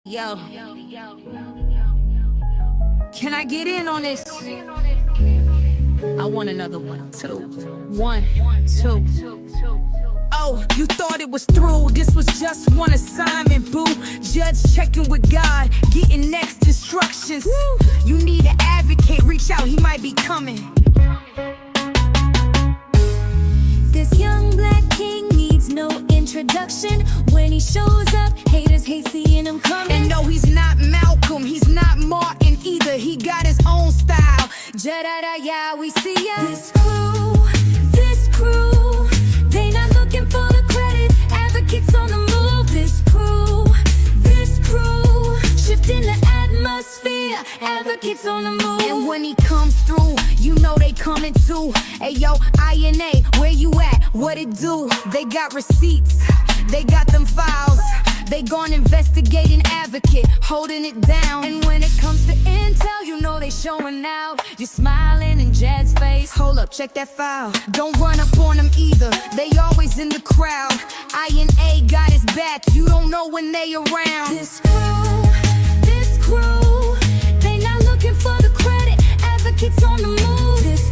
Yo, can I get in on this? I want another one, two. One, two. Oh, you thought it was through. This was just one assignment, boo. Judge checking with God, getting next instructions. You need an advocate, reach out, he might be coming. This young black king needs no introduction. When he shows up, haters hate seeing him coming. And no, he's not Malcolm, he's not Martin either. He got his own style. Ja-da-da-ya, we see ya. This crew, they not looking for the credit. Advocates on the move. This crew, shifting the atmosphere. Advocates on the move. And when he comes through, you know they coming too. Hey yo, INA, where you at? What it do? They got receipts, they got them files. They gon' investigate an advocate, holding it down. And when it comes to intel, you know they showing out. You smiling in Jed's face. Hold up, check that file. Don't run up on them either, they always in the crowd. INA got his back, you don't know when they around. This crew, they not looking for the credit. Advocates on the move. This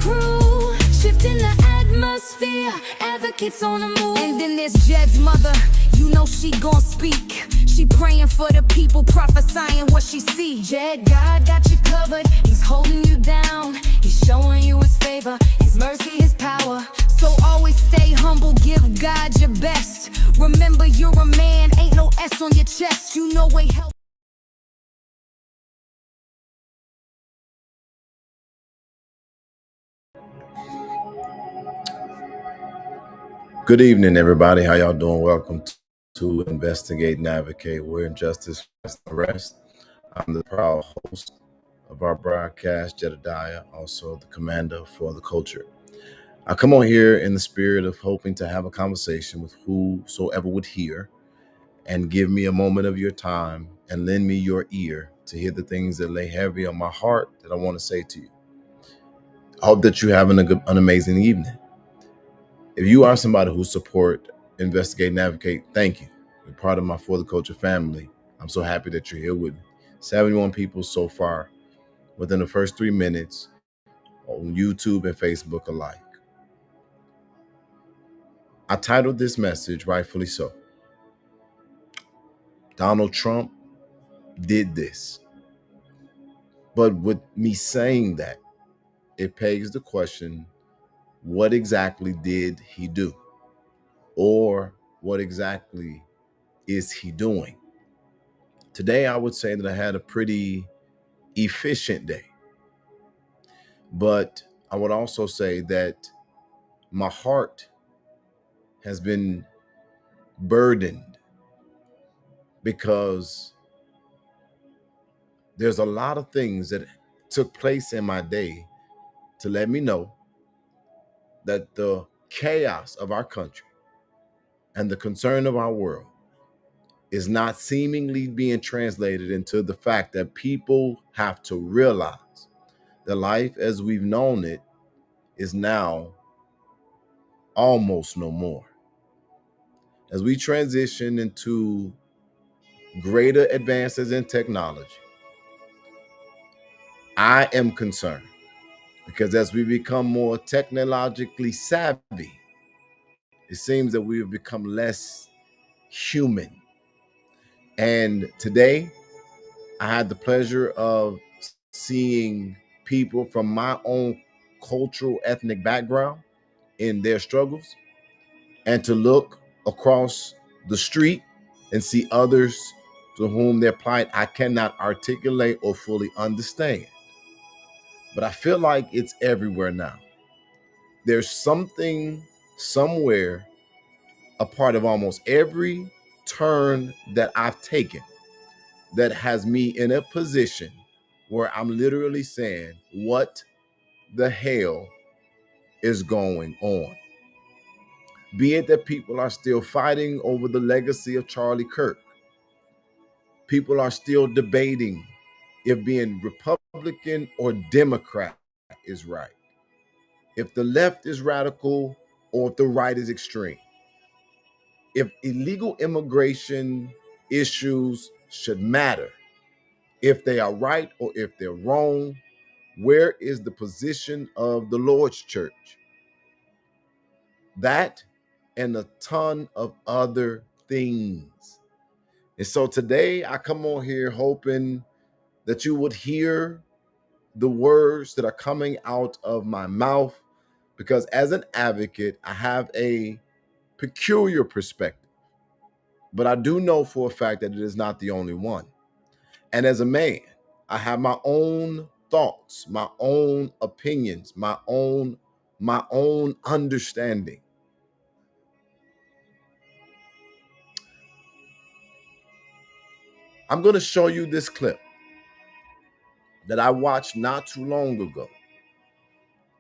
crew, shifting the atmosphere. Advocates on the move. And then there's Jed's mother, you know she gon' speak. She praying for the people, prophesying what she see. Jed, God got you covered, he's holding you down. He's showing you his favor, his mercy, his power. So always stay humble, give God your best. Remember you're a man, ain't no S on your chest. You know way help. Good evening, everybody. How y'all doing? Welcome to Investigate and Advocate, where injustice finds no rest. I'm the proud host of our broadcast, Jedediah, also the commander for the culture. I come on here in the spirit of hoping to have a conversation with whosoever would hear and give me a moment of your time and lend me your ear to hear the things that lay heavy on my heart that I want to say to you. I hope that you're having an amazing evening. If you are somebody who support Investigate and Advocate, thank you. You're part of my For the Culture family. I'm so happy that you're here with me. 71 people so far within the first 3 minutes on YouTube and Facebook alike. I titled this message, rightfully so. Donald Trump did this. But with me saying that, it begs the question, what exactly did he do? Or what exactly is he doing? Today, I would say that I had a pretty efficient day. But I would also say that my heart has been burdened because there's a lot of things that took place in my day to let me know that the chaos of our country and the concern of our world is not seemingly being translated into the fact that people have to realize that life as we've known it is now almost no more. As we transition into greater advances in technology, I am concerned because as we become more technologically savvy, it seems that we have become less human. And today, I had the pleasure of seeing people from my own cultural ethnic background in their struggles, and to look across the street and see others to whom their plight I cannot articulate or fully understand. But I feel like it's everywhere now. There's something somewhere, a part of almost every turn that I've taken, that has me in a position where I'm literally saying, what the hell is going on? Be it that people are still fighting over the legacy of Charlie Kirk. People are still debating if being Republican or Democrat is right, if the left is radical or if the right is extreme, if illegal immigration issues should matter. If they are right or if they're wrong, where is the position of the Lord's church? That and a ton of other things. And so today I come on here hoping that you would hear the words that are coming out of my mouth, because as an advocate, I have a peculiar perspective. But I do know for a fact that it is not the only one. And as a man, I have my own thoughts, my own opinions, my own understanding. I'm going to show you this clip that I watched not too long ago.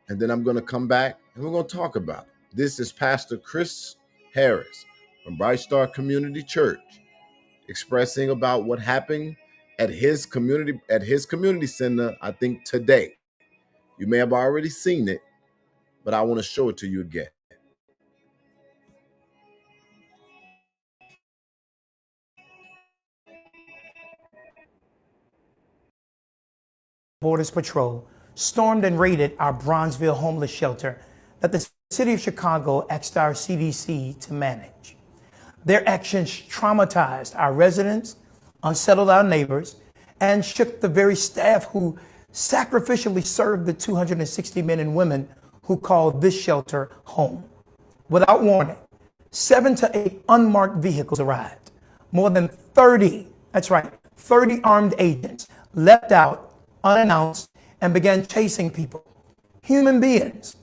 And then I'm going to come back and we're going to talk about it. This is Pastor Chris Harris from Bright Star Community Church expressing about what happened at his community center, I think today. You may have already seen it, but I want to show it to you again. Borders Patrol stormed and raided our Bronzeville homeless shelter that the city of Chicago asked our CDC to manage. Their actions traumatized our residents, unsettled our neighbors, and shook the very staff who sacrificially served the 260 men and women who called this shelter home. Without warning, 7 to 8 unmarked vehicles arrived. More than 30, that's right, 30 armed agents leapt out unannounced and began chasing people, human beings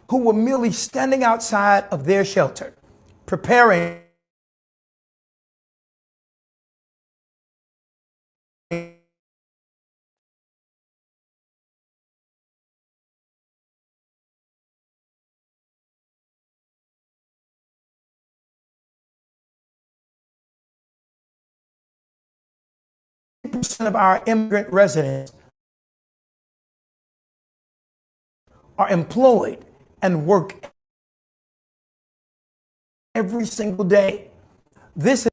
who were merely standing outside of their shelter, preparing percent of our immigrant residents are employed and work every single day. This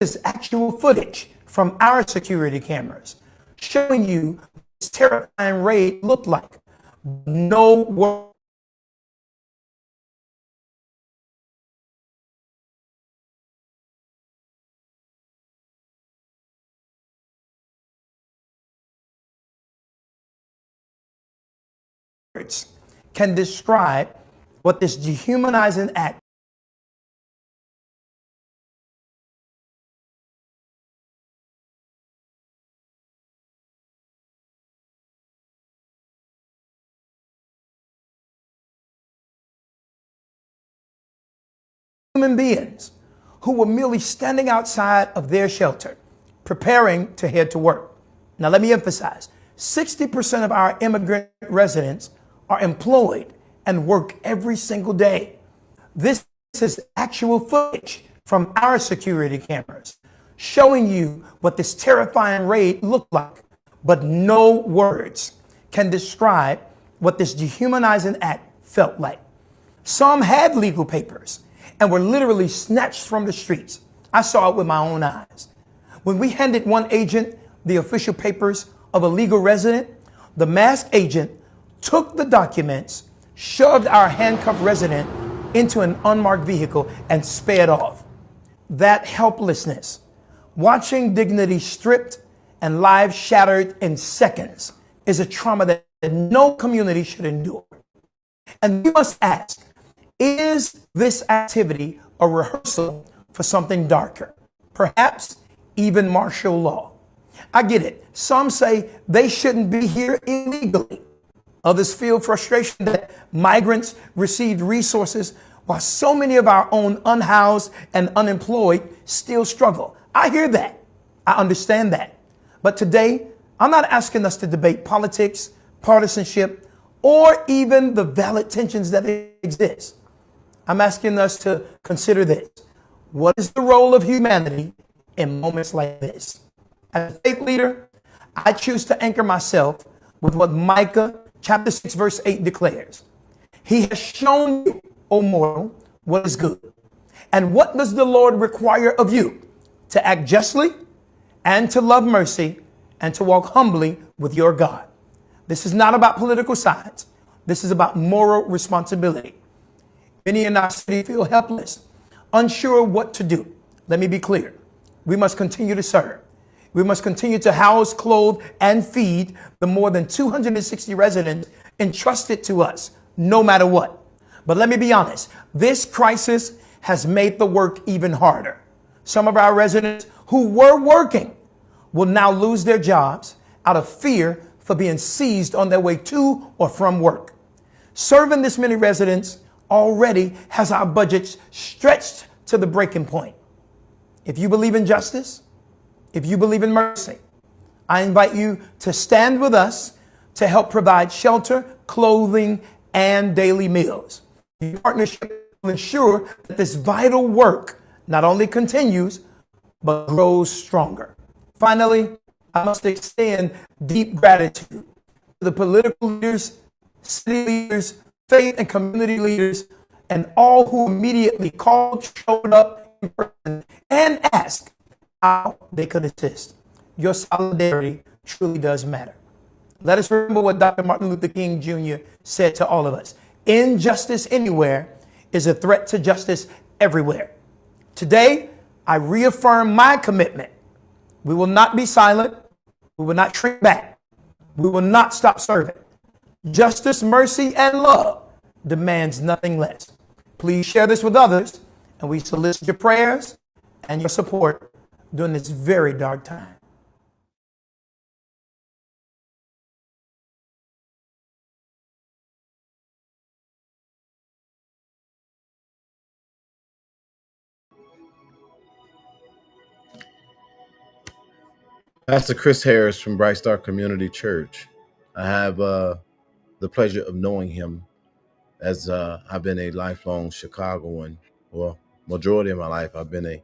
is actual footage from our security cameras showing you this terrifying raid looked like. No words can describe what this dehumanizing act human beings who were merely standing outside of their shelter, preparing to head to work. Now, let me emphasize, 60% of our immigrant residents are employed and work every single day. This is actual footage from our security cameras showing you what this terrifying raid looked like, but no words can describe what this dehumanizing act felt like. Some had legal papers and were literally snatched from the streets. I saw it with my own eyes. When we handed one agent the official papers of a legal resident, the masked agent took the documents, shoved our handcuffed resident into an unmarked vehicle, and sped off. That helplessness, watching dignity stripped and lives shattered in seconds, is a trauma that no community should endure. And we must ask, is this activity a rehearsal for something darker? Perhaps even martial law. I get it. Some say they shouldn't be here illegally. Others feel frustration that migrants received resources while so many of our own unhoused and unemployed still struggle. I hear that. I understand that. But today, I'm not asking us to debate politics, partisanship, or even the valid tensions that exist. I'm asking us to consider this. What is the role of humanity in moments like this? As a faith leader, I choose to anchor myself with what Micah Chapter 6, verse 8 declares, He has shown you, O mortal, what is good. And what does the Lord require of you? To act justly and to love mercy and to walk humbly with your God. This is not about political science. This is about moral responsibility. Many in our city feel helpless, unsure what to do. Let me be clear. We must continue to serve. We must continue to house, clothe, and feed the more than 260 residents entrusted to us, no matter what. But let me be honest, this crisis has made the work even harder. Some of our residents who were working will now lose their jobs out of fear for being seized on their way to or from work. Serving this many residents already has our budgets stretched to the breaking point. If you believe in justice, if you believe in mercy, I invite you to stand with us to help provide shelter, clothing, and daily meals. Your partnership will ensure that this vital work not only continues, but grows stronger. Finally, I must extend deep gratitude to the political leaders, city leaders, faith and community leaders, and all who immediately called, showed up in person, and asked how they could assist. Your solidarity truly does matter. Let us remember what Dr. Martin Luther King Jr. said to all of us. Injustice anywhere is a threat to justice everywhere. Today, I reaffirm my commitment. We will not be silent. We will not shrink back. We will not stop serving. Justice, mercy, and love demands nothing less. Please share this with others, and we solicit your prayers and your support during this very dark time. Pastor Chris Harris from Bright Star Community Church. I have the pleasure of knowing him as I've been a lifelong Chicagoan. Well, majority of my life, I've been a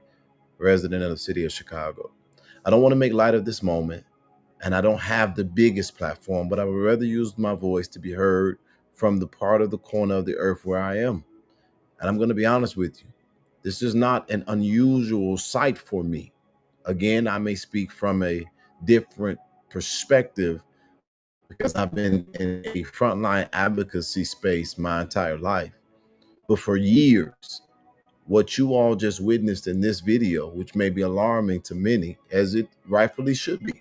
resident of the city of Chicago. I don't want to make light of this moment, and I don't have the biggest platform, but I would rather use my voice to be heard from the part of the corner of the earth where I am. And I'm going to be honest with you. This is not an unusual sight for me. Again, I may speak from a different perspective because I've been in a frontline advocacy space my entire life. But for years, what you all just witnessed in this video, which may be alarming to many, as it rightfully should be,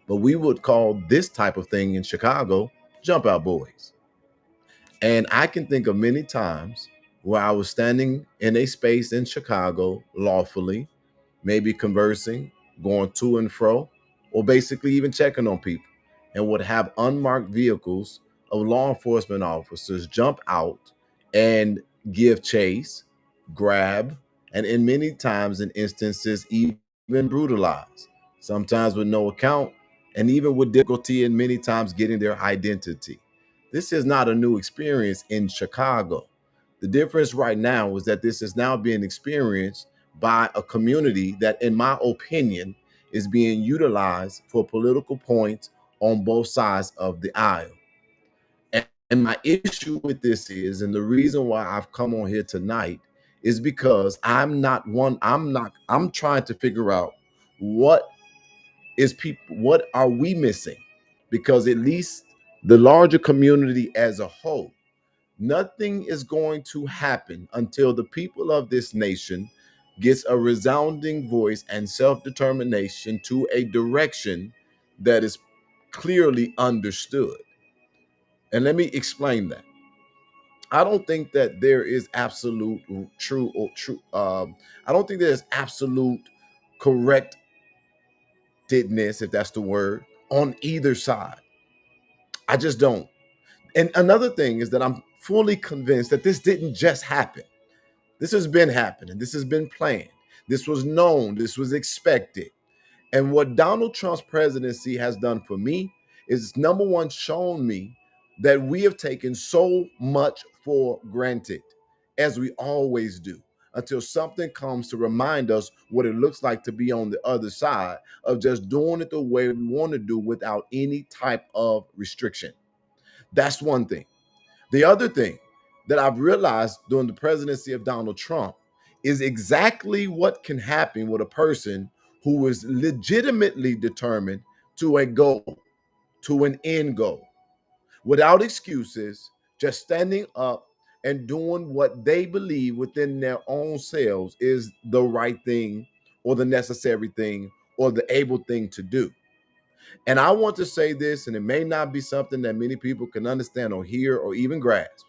but we would call this type of thing in Chicago jump out boys. And I can think of many times where I was standing in a space in Chicago lawfully, maybe conversing, going to and fro, or basically even checking on people, and would have unmarked vehicles of law enforcement officers jump out and give chase, grab, and in many times in instances even brutalize, sometimes with no account, and even with difficulty in many times getting their identity. This is not a new experience in Chicago. The difference right now is that this is now being experienced by a community that, in my opinion, is being utilized for political points on both sides of the aisle. And my issue with this is, and the reason why I've come on here tonight is because I'm trying to figure out what are we missing? Because at least the larger community as a whole, nothing is going to happen until the people of this nation gets a resounding voice and self-determination to a direction that is clearly understood. And let me explain that. I don't think that there is absolute true or true. I don't think there's absolute correctedness, if that's the word, on either side. I just don't. And another thing is that I'm fully convinced that this didn't just happen. This has been happening. This has been planned. This was known. This was expected. And what Donald Trump's presidency has done for me is, number one, shown me that we have taken so much for granted, as we always do, until something comes to remind us what it looks like to be on the other side of just doing it the way we want to do without any type of restriction. That's one thing. The other thing that I've realized during the presidency of Donald Trump is exactly what can happen with a person who is legitimately determined to a goal, to an end goal, without excuses, just standing up and doing what they believe within their own selves is the right thing or the necessary thing or the able thing to do. And I want to say this, and it may not be something that many people can understand or hear or even grasp.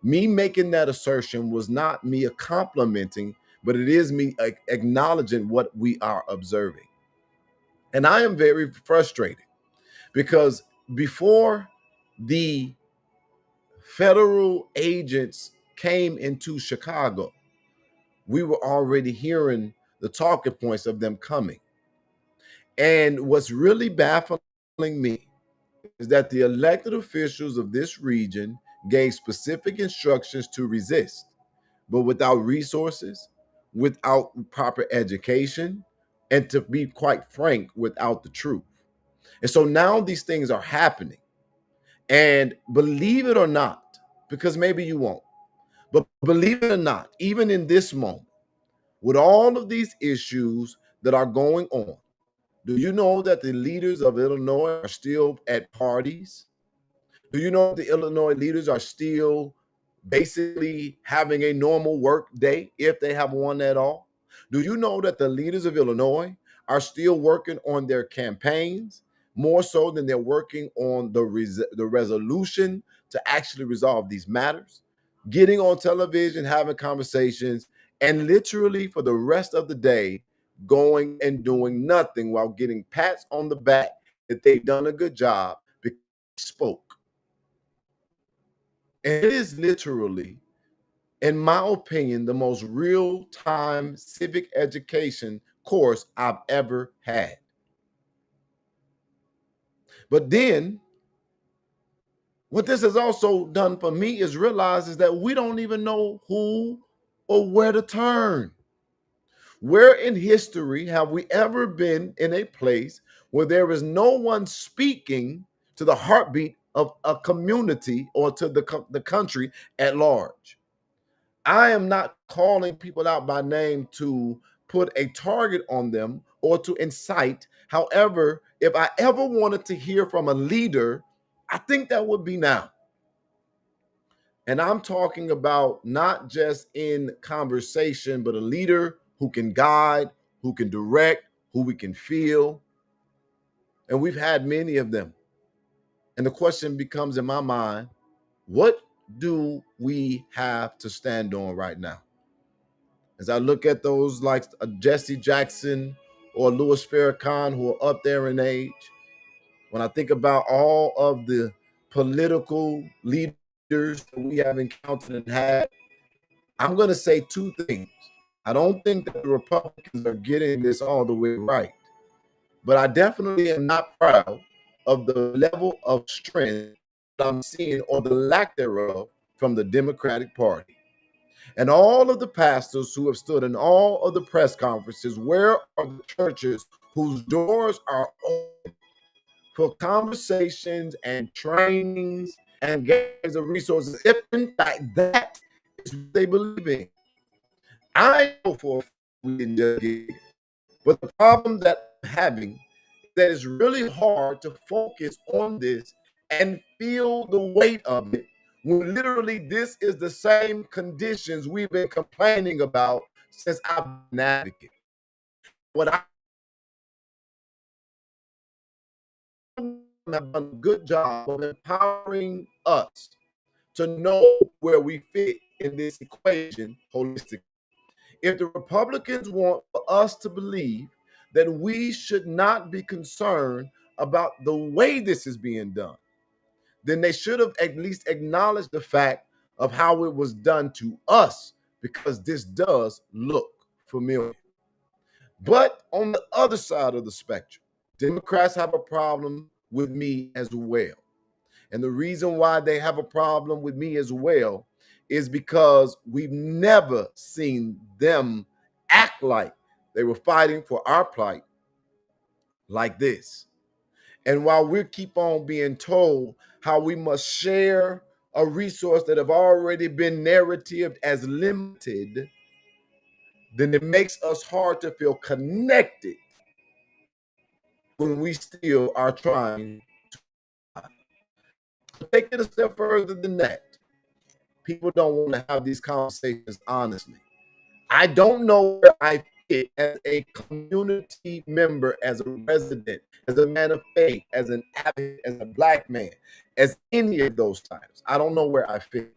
Me making that assertion was not me complimenting, but it is me acknowledging what we are observing. And I am very frustrated because before the federal agents came into Chicago, we were already hearing the talking points of them coming. And what's really baffling me is that the elected officials of this region gave specific instructions to resist, but without resources, without proper education, and to be quite frank, without the truth. And so now these things are happening. And believe it or not, because maybe you won't, but believe it or not, even in this moment, with all of these issues that are going on, do you know that the leaders of Illinois are still at parties? Do you know the Illinois leaders are still basically having a normal work day if they have one at all? Do you know that the leaders of Illinois are still working on their campaigns more so than they're working on the resolution to actually resolve these matters? Getting on television, having conversations, and literally for the rest of the day, going and doing nothing while getting pats on the back that they've done a good job because they spoke. And it is literally, in my opinion, the most real time civic education course I've ever had. But then, what this has also done for me is realize is that we don't even know who or where to turn. Where in history have we ever been in a place where there is no one speaking to the heartbeat of a community or to the country at large? I am not calling people out by name to put a target on them or to incite. However, if I ever wanted to hear from a leader, I think that would be now. And I'm talking about not just in conversation, but a leader who can guide, who can direct, who we can feel. And we've had many of them. And the question becomes in my mind, what do we have to stand on right now? As I look at those like Jesse Jackson or Louis Farrakhan who are up there in age, when I think about all of the political leaders that we have encountered and had, I'm going to say two things. I don't think that the Republicans are getting this all the way right, but I definitely am not proud of the level of strength that I'm seeing or the lack thereof from the Democratic Party. And all of the pastors who have stood in all of the press conferences, where are the churches whose doors are open for conversations and trainings and gathers of resources, if in fact that is what they believe in? I know for a fact we didn't just get here. But the problem that I'm having is that it's really hard to focus on this and feel the weight of it when literally this is the same conditions we've been complaining about since I've been an advocate. What I have done a good job of empowering us to know where we fit in this equation holistically. If the Republicans want us to believe that we should not be concerned about the way this is being done, then they should have at least acknowledged the fact of how it was done to us, because this does look familiar. But on the other side of the spectrum, Democrats have a problem with me as well. And the reason why they have a problem with me as well is because we've never seen them act like they were fighting for our plight like this. And while we keep on being told how we must share a resource that have already been narrative as limited, then it makes us hard to feel connected when we still are trying to take it a step further than that. People don't want to have these conversations honestly. I don't know where I fit as a community member, as a resident, as a man of faith, as an advocate, as a black man, as any of those titles. I don't know where I fit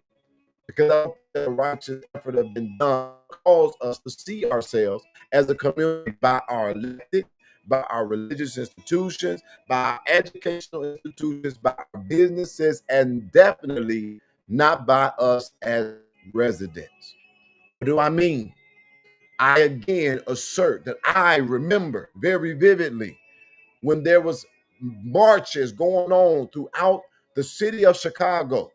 because I don't think the righteous effort have been done to cause us to see ourselves as a community by our elected, by our religious institutions, by our educational institutions, by our businesses, and definitely not by us as residents. What do I mean? I again assert that I remember very vividly when there was marches going on throughout the city of Chicago,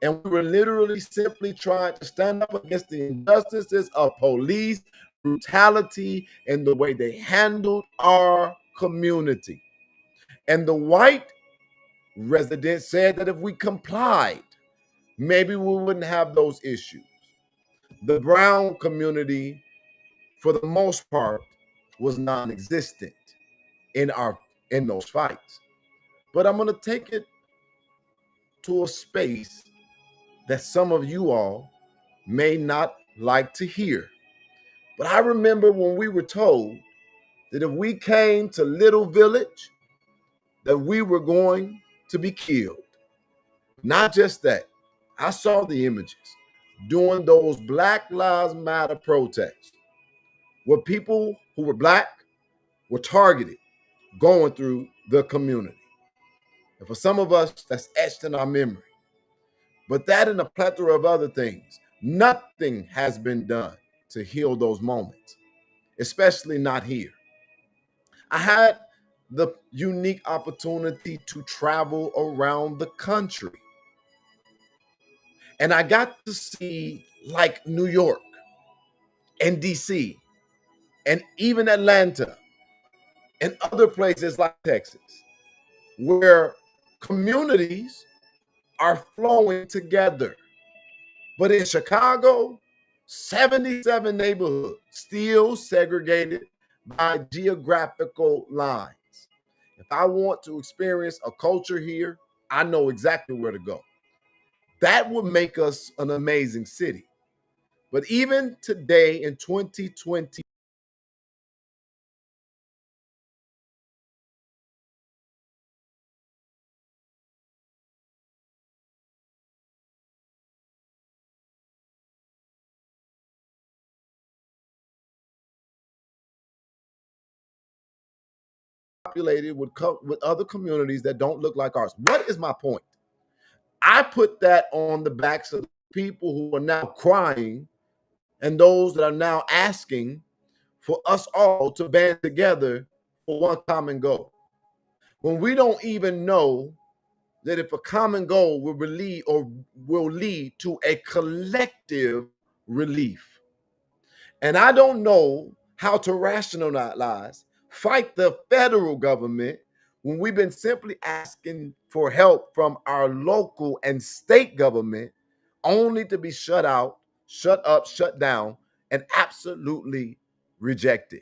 and we were literally simply trying to stand up against the injustices of police brutality and the way they handled our community. And the white residents said that if we complied, maybe we wouldn't have those issues. The brown community, for the most part, was non-existent in those fights. But I'm going to take it to a space that some of you all may not like to hear. But I remember when we were told that if we came to Little Village, that we were going to be killed. Not just that, I saw the images during those Black Lives Matter protests where people who were black were targeted going through the community. And for some of us, that's etched in our memory. But that and a plethora of other things, nothing has been done to heal those moments, especially not here. I had the unique opportunity to travel around the country. And I got to see like New York and DC and even Atlanta and other places like Texas, where communities are flowing together. But in Chicago, 77 neighborhoods still segregated by geographical lines. If I want to experience a culture here, I know exactly where to go. That would make us an amazing city. But even today in 2020, populated with other communities that don't look like ours. What is my point? I put that on the backs of people who are now crying and those that are now asking for us all to band together for one common goal. When we don't even know that if a common goal will lead to a collective relief. And I don't know how to rationalize, fight the federal government when we've been simply asking for help from our local and state government only to be shut out, shut up, shut down, and absolutely rejected.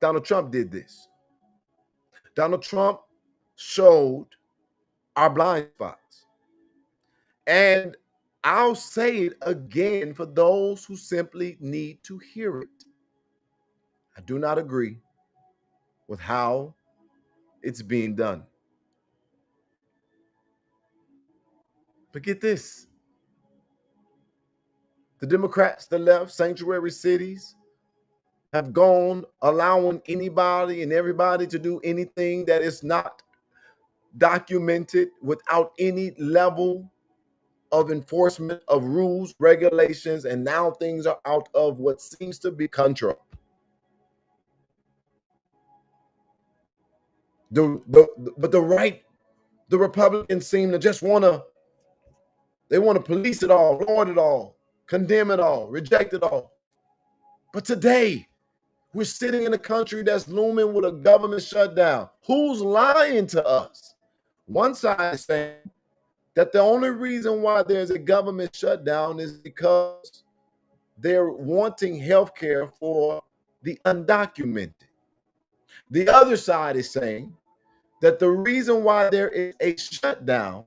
Donald Trump did this. Donald Trump showed our blind spots. And I'll say it again for those who simply need to hear it. I do not agree with how it's being done. But get this, the Democrats, the left, sanctuary cities have gone allowing anybody and everybody to do anything that is not documented without any level of enforcement of rules, regulations, and now things are out of what seems to be control. But the right, the Republicans seem to just they want to police it all, lord it all, condemn it all, reject it all. But today, We're sitting in a country that's looming with a government shutdown. Who's lying to us? One side is saying that the only reason why there's a government shutdown is because they're wanting health care for the undocumented. The other side is saying that the reason why there is a shutdown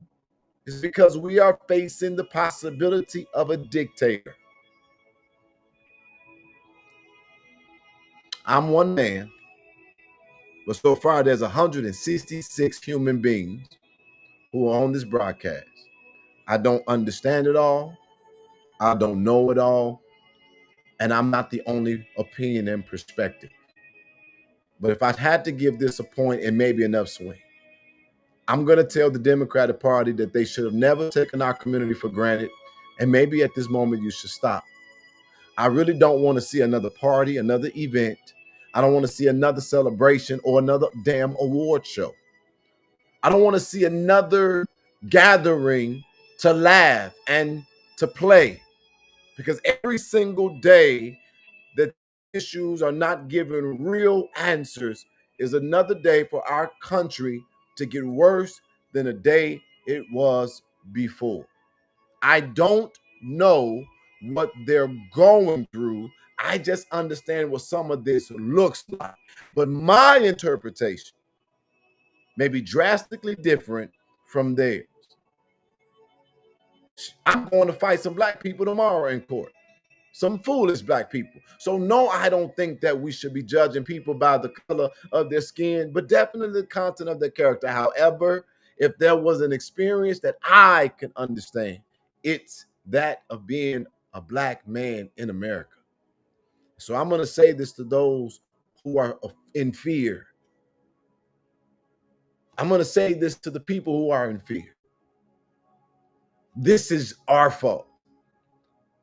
is because we are facing the possibility of a dictator. I'm one man, but so far there's 166 human beings who are on this broadcast. I don't understand it all. I don't know it all. And I'm not the only opinion and perspective. But if I had to give this a point and maybe an upswing, I'm going to tell the Democratic Party that they should have never taken our community for granted. And maybe at this moment, you should stop. I really don't want to see another party, another event. I don't want to see another celebration or another damn award show. I don't want to see another gathering to laugh and to play, because every single day that issues are not given real answers is another day for our country to get worse than the day it was before. I don't know what they're going through. I just understand what some of this looks like. But my interpretation may be drastically different from theirs. I'm going to fight some black people tomorrow in court. Some foolish black people. So no, I don't think that we should be judging people by the color of their skin, but definitely the content of their character. However, if there was an experience that I can understand, it's that of being a black man in America. So I'm going to say this to those who are in fear. I'm going to say this to the people who are in fear. This is our fault.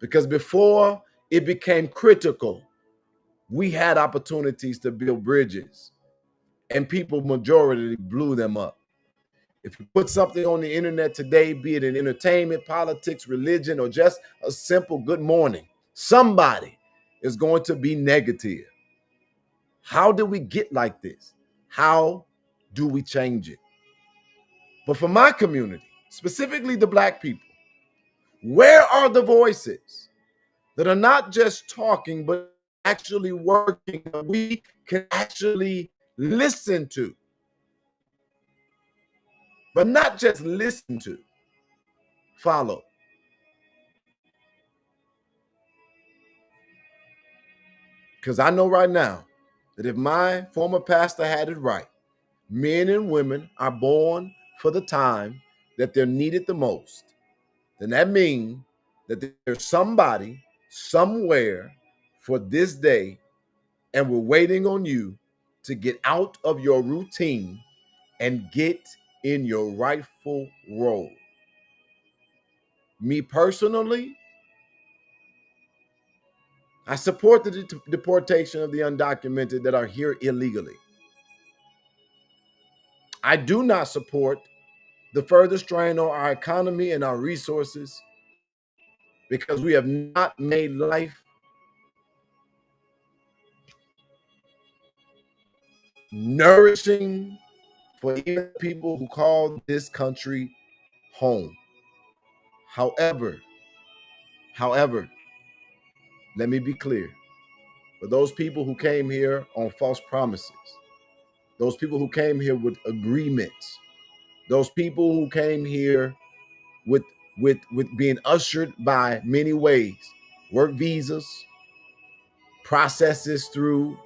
Because before it became critical, we had opportunities to build bridges, and people majority blew them up. If you put something on the internet today, be it in entertainment, politics, religion, or just a simple good morning, somebody is going to be negative. How did we get like this? How do we change it? But for my community, specifically the black people, where are the voices that are not just talking, but actually working, that we can actually listen to? But not just listen to, follow. Because I know right now that if my former pastor had it right, men and women are born for the time that they're needed the most, then that means that there's somebody somewhere for this day, and we're waiting on you to get out of your routine and get in your rightful role. Me personally, I support the deportation of the undocumented that are here illegally. I do not support the further strain on our economy and our resources, because we have not made life nourishing for even people who call this country home. However, however, let me be clear. For those people who came here on false promises, those people who came here with agreements, those people who came here with being ushered by many ways, work visas, processes through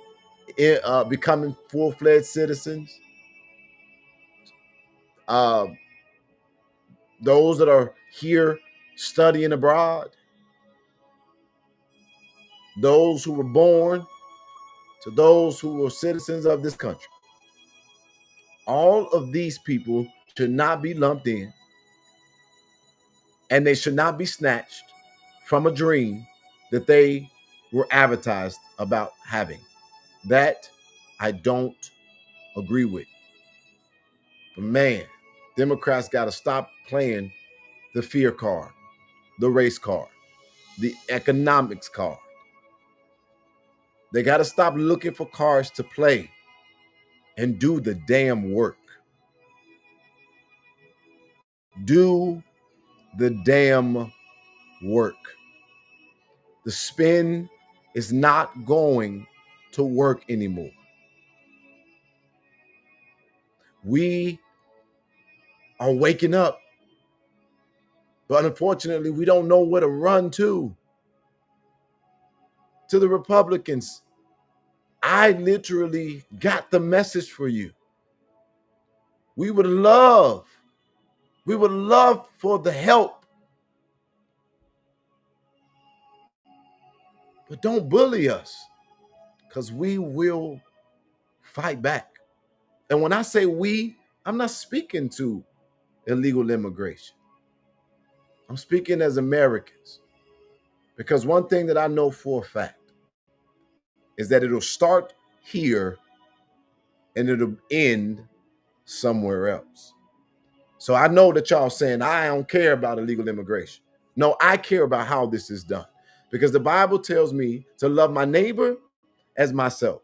becoming full-fledged citizens, uh, those that are here studying abroad, those who were born to those who were citizens of this country. All of these people should not be lumped in, and they should not be snatched from a dream that they were advertised about having. That I don't agree with. But man, Democrats got to stop playing the fear card, the race card, the economics card. They got to stop looking for cards to play and do the damn work. Do the damn work. The spin is not going to work anymore. We are waking up, but unfortunately, we don't know where to run to. To the Republicans, I literally got the message for you. We would love for the help, but don't bully us, because we will fight back. And when I say we, I'm not speaking to illegal immigration. I'm speaking as Americans. Because one thing that I know for a fact is that it'll start here and it'll end somewhere else. So I know that y'all saying, I don't care about illegal immigration. No, I care about how this is done. Because the Bible tells me to love my neighbor as myself.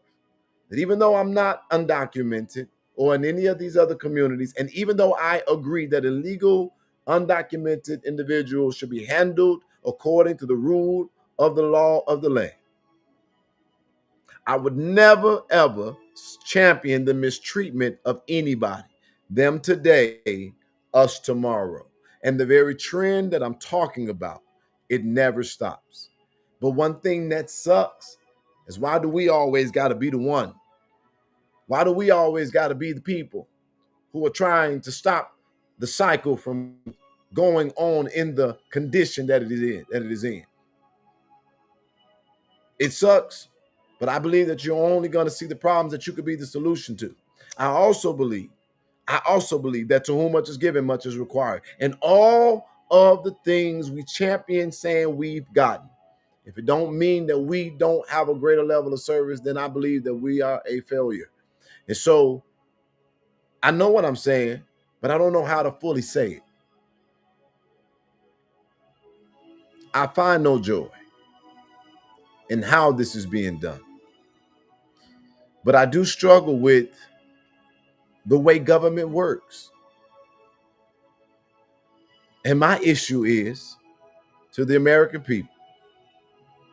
That even though I'm not undocumented or in any of these other communities, and even though I agree that illegal, undocumented individuals should be handled according to the rule of the law of the land, I would never, ever champion the mistreatment of anybody. Them today, us tomorrow. And the very trend that I'm talking about, it never stops. But one thing that sucks is, why do we always got to be the one? Why do we always got to be the people who are trying to stop the cycle from going on in the condition that it is in? It sucks, but I believe that you're only going to see the problems that you could be the solution to. I also believe that to whom much is given, much is required. And all of the things we champion saying we've gotten, if it don't mean that we don't have a greater level of service, then I believe that we are a failure. And so I know what I'm saying, but I don't know how to fully say it. I find no joy in how this is being done. But I do struggle with the way government works. And my issue is to the American people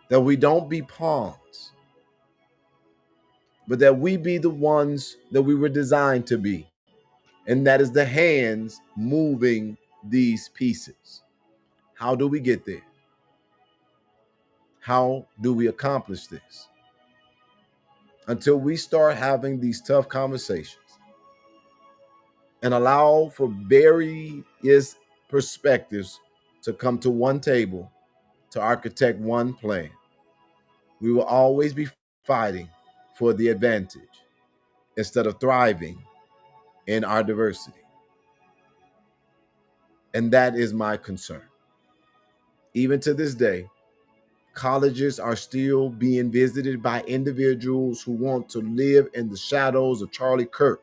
that we don't be pawns, but that we be the ones that we were designed to be. And that is the hands moving these pieces. How do we get there? How do we accomplish this? Until we start having these tough conversations and allow for various perspectives to come to one table to architect one plan, we will always be fighting for the advantage instead of thriving in our diversity. And that is my concern. Even to this day, colleges are still being visited by individuals who want to live in the shadows of Charlie Kirk.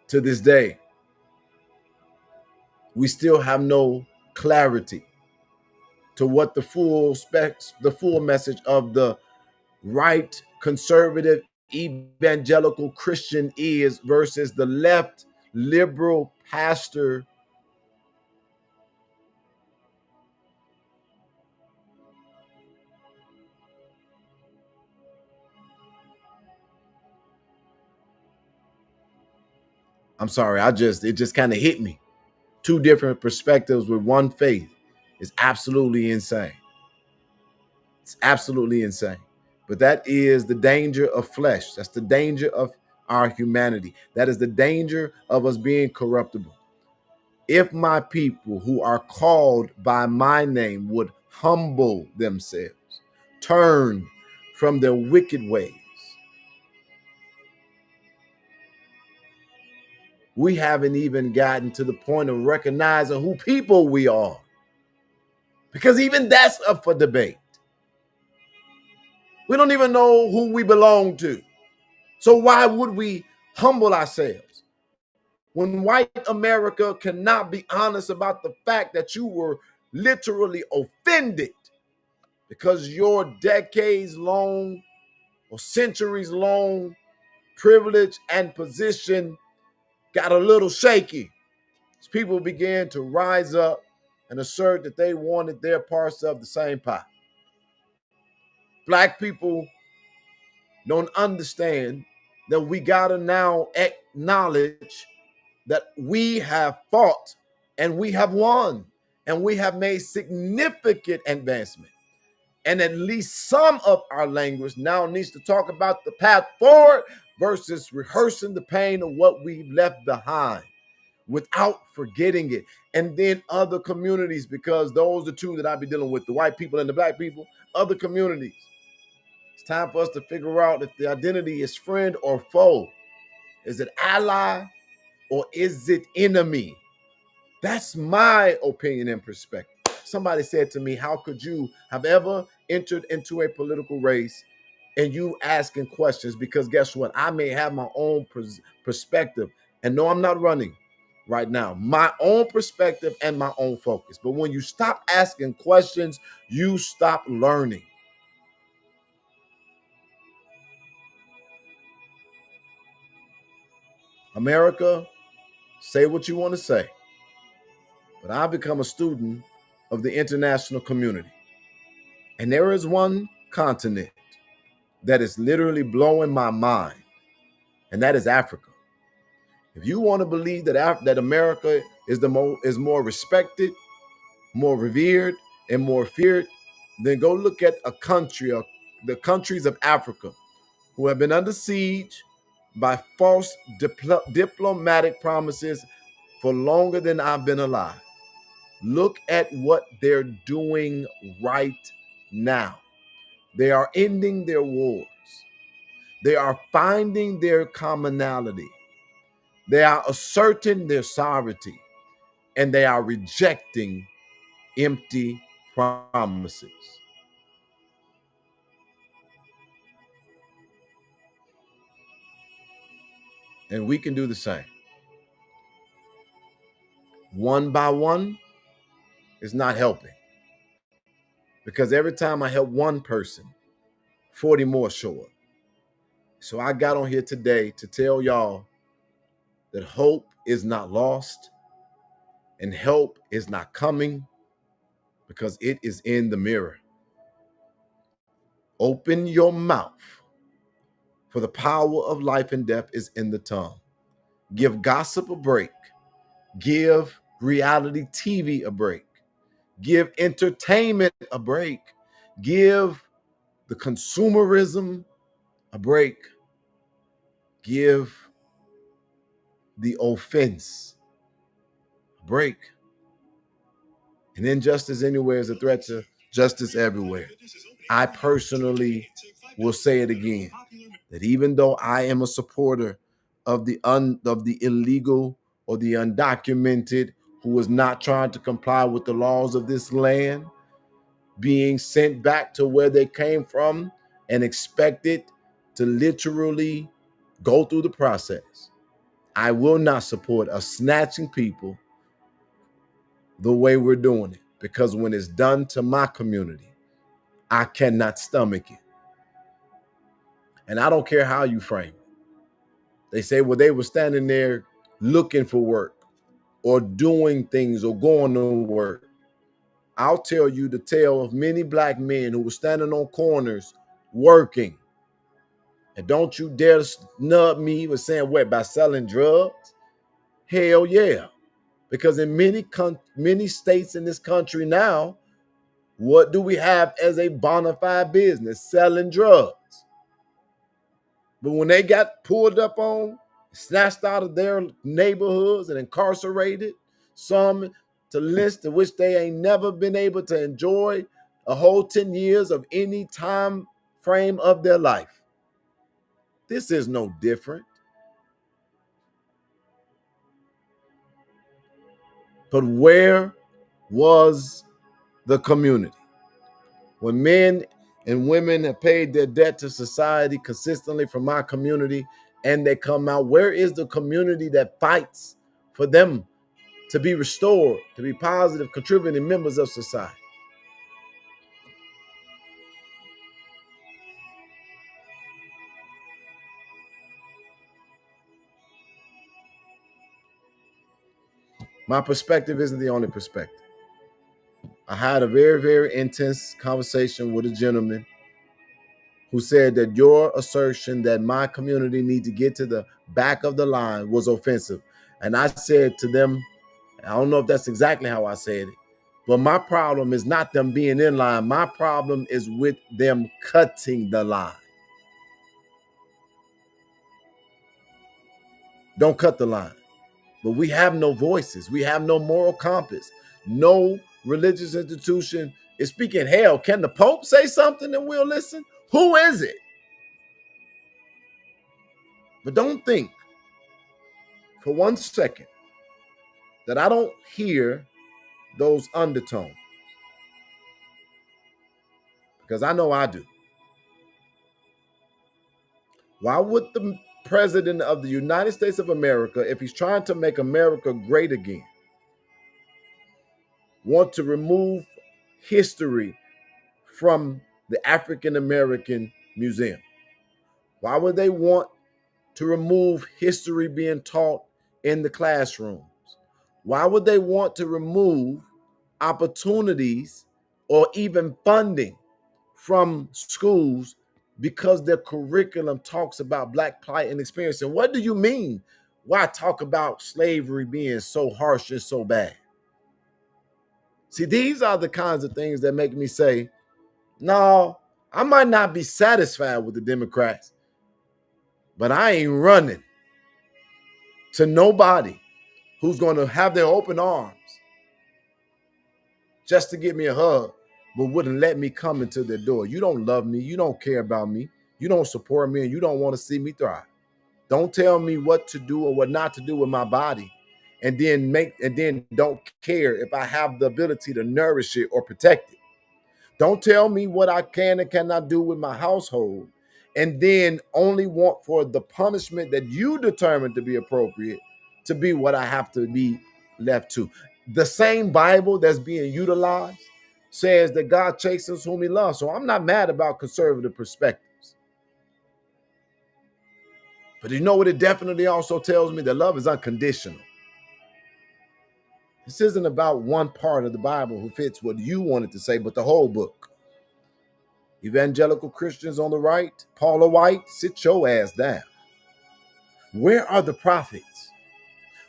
To this day, we still have no clarity to what the full message of the right conservative evangelical Christian is versus the left liberal pastor. I'm sorry, it just kind of hit me. Two different perspectives with one faith is absolutely insane. It's absolutely insane. But that is the danger of flesh. That's the danger of our humanity. That is the danger of us being corruptible. If my people who are called by my name would humble themselves, turn from their wicked ways. We haven't even gotten to the point of recognizing who people we are, because even that's up for debate. We don't even know who we belong to. So why would we humble ourselves when white America cannot be honest about the fact that you were literally offended because your decades long or centuries long privilege and position got a little shaky. People began to rise up and assert that they wanted their parts of the same pie. Black people don't understand that we gotta now acknowledge that we have fought and we have won and we have made significant advancement. And at least some of our language now needs to talk about the path forward versus rehearsing the pain of what we've left behind without forgetting it. And then other communities, because those are two that I be dealing with, the white people and the black people, other communities. It's time for us to figure out if the identity is friend or foe. Is it ally or is it enemy? That's my opinion and perspective. Somebody said to me, how could you have ever entered into a political race and you asking questions? Because guess what? I may have my own perspective. And no, I'm not running right now. My own perspective and my own focus. But when you stop asking questions, you stop learning. America, say what you want to say, but I've become a student of the international community. And there is one continent that is literally blowing my mind, and that is Africa. If you want to believe that America is more respected, more revered, and more feared, then go look at a country, the countries of Africa, who have been under siege by false diplomatic promises for longer than I've been alive. Look at what they're doing right now. They are ending their wars. They are finding their commonality. They are asserting their sovereignty. And they are rejecting empty promises. And we can do the same. One by one is not helping. Because every time I help one person, 40 more show up. So I got on here today to tell y'all that hope is not lost and help is not coming, because it is in the mirror. Open your mouth, for the power of life and death is in the tongue. Give gossip a break. Give reality TV a break. Give entertainment a break. Give the consumerism a break. Give the offense a break. And injustice anywhere is a threat to justice everywhere. I personally will say it again, that even though I am a supporter of the illegal or the undocumented who is not trying to comply with the laws of this land, being sent back to where they came from and expected to literally go through the process, I will not support us snatching people the way we're doing it, because when it's done to my community, I cannot stomach it. And I don't care how you frame it. They say, well, they were standing there looking for work or doing things or going to work. I'll tell you the tale of many black men who were standing on corners working. And don't you dare snub me with saying what, by selling drugs? Hell yeah. Because in many states in this country now, what do we have as a bona fide business? Selling drugs. But when they got pulled up on, snatched out of their neighborhoods and incarcerated, some to lists to which they ain't never been able to enjoy a whole 10 years of any time frame of their life. This is no different. But where was the community? When men and women have paid their debt to society consistently from my community and they come out, where is the community that fights for them to be restored, to be positive, contributing members of society? My perspective isn't the only perspective. I had a very, very intense conversation with a gentleman who said that your assertion that my community need to get to the back of the line was offensive. And I said to them, I don't know if that's exactly how I said it, but my problem is not them being in line. My problem is with them cutting the line. Don't cut the line. But we have no voices. We have no moral compass. No religious institution is speaking. Hell, can the Pope say something and we'll listen? Who is it? But don't think for 1 second that I don't hear those undertones, because I know I do. Why would the president of the United States of America, if he's trying to make America great again, want to remove history from the African American Museum? Why would they want to remove history being taught in the classrooms? Why would they want to remove opportunities or even funding from schools because their curriculum talks about Black plight and experience? And what do you mean? Why talk about slavery being so harsh and so bad? See, these are the kinds of things that make me say, no, I might not be satisfied with the Democrats, but I ain't running to nobody who's going to have their open arms just to give me a hug, but wouldn't let me come into their door. You don't love me. You don't care about me. You don't support me, and you don't want to see me thrive. Don't tell me what to do or what not to do with my body, and then don't care if I have the ability to nourish it or protect it. Don't tell me what I can and cannot do with my household, and then only want for the punishment that you determine to be appropriate to be what I have to be left to. The same Bible that's being utilized says that God chastens whom he loves. So I'm not mad about conservative perspectives. But you know what it definitely also tells me? That love is unconditional. This isn't about one part of the Bible who fits what you wanted to say, but the whole book. Evangelical Christians on the right, Paula White, sit your ass down. Where are the prophets?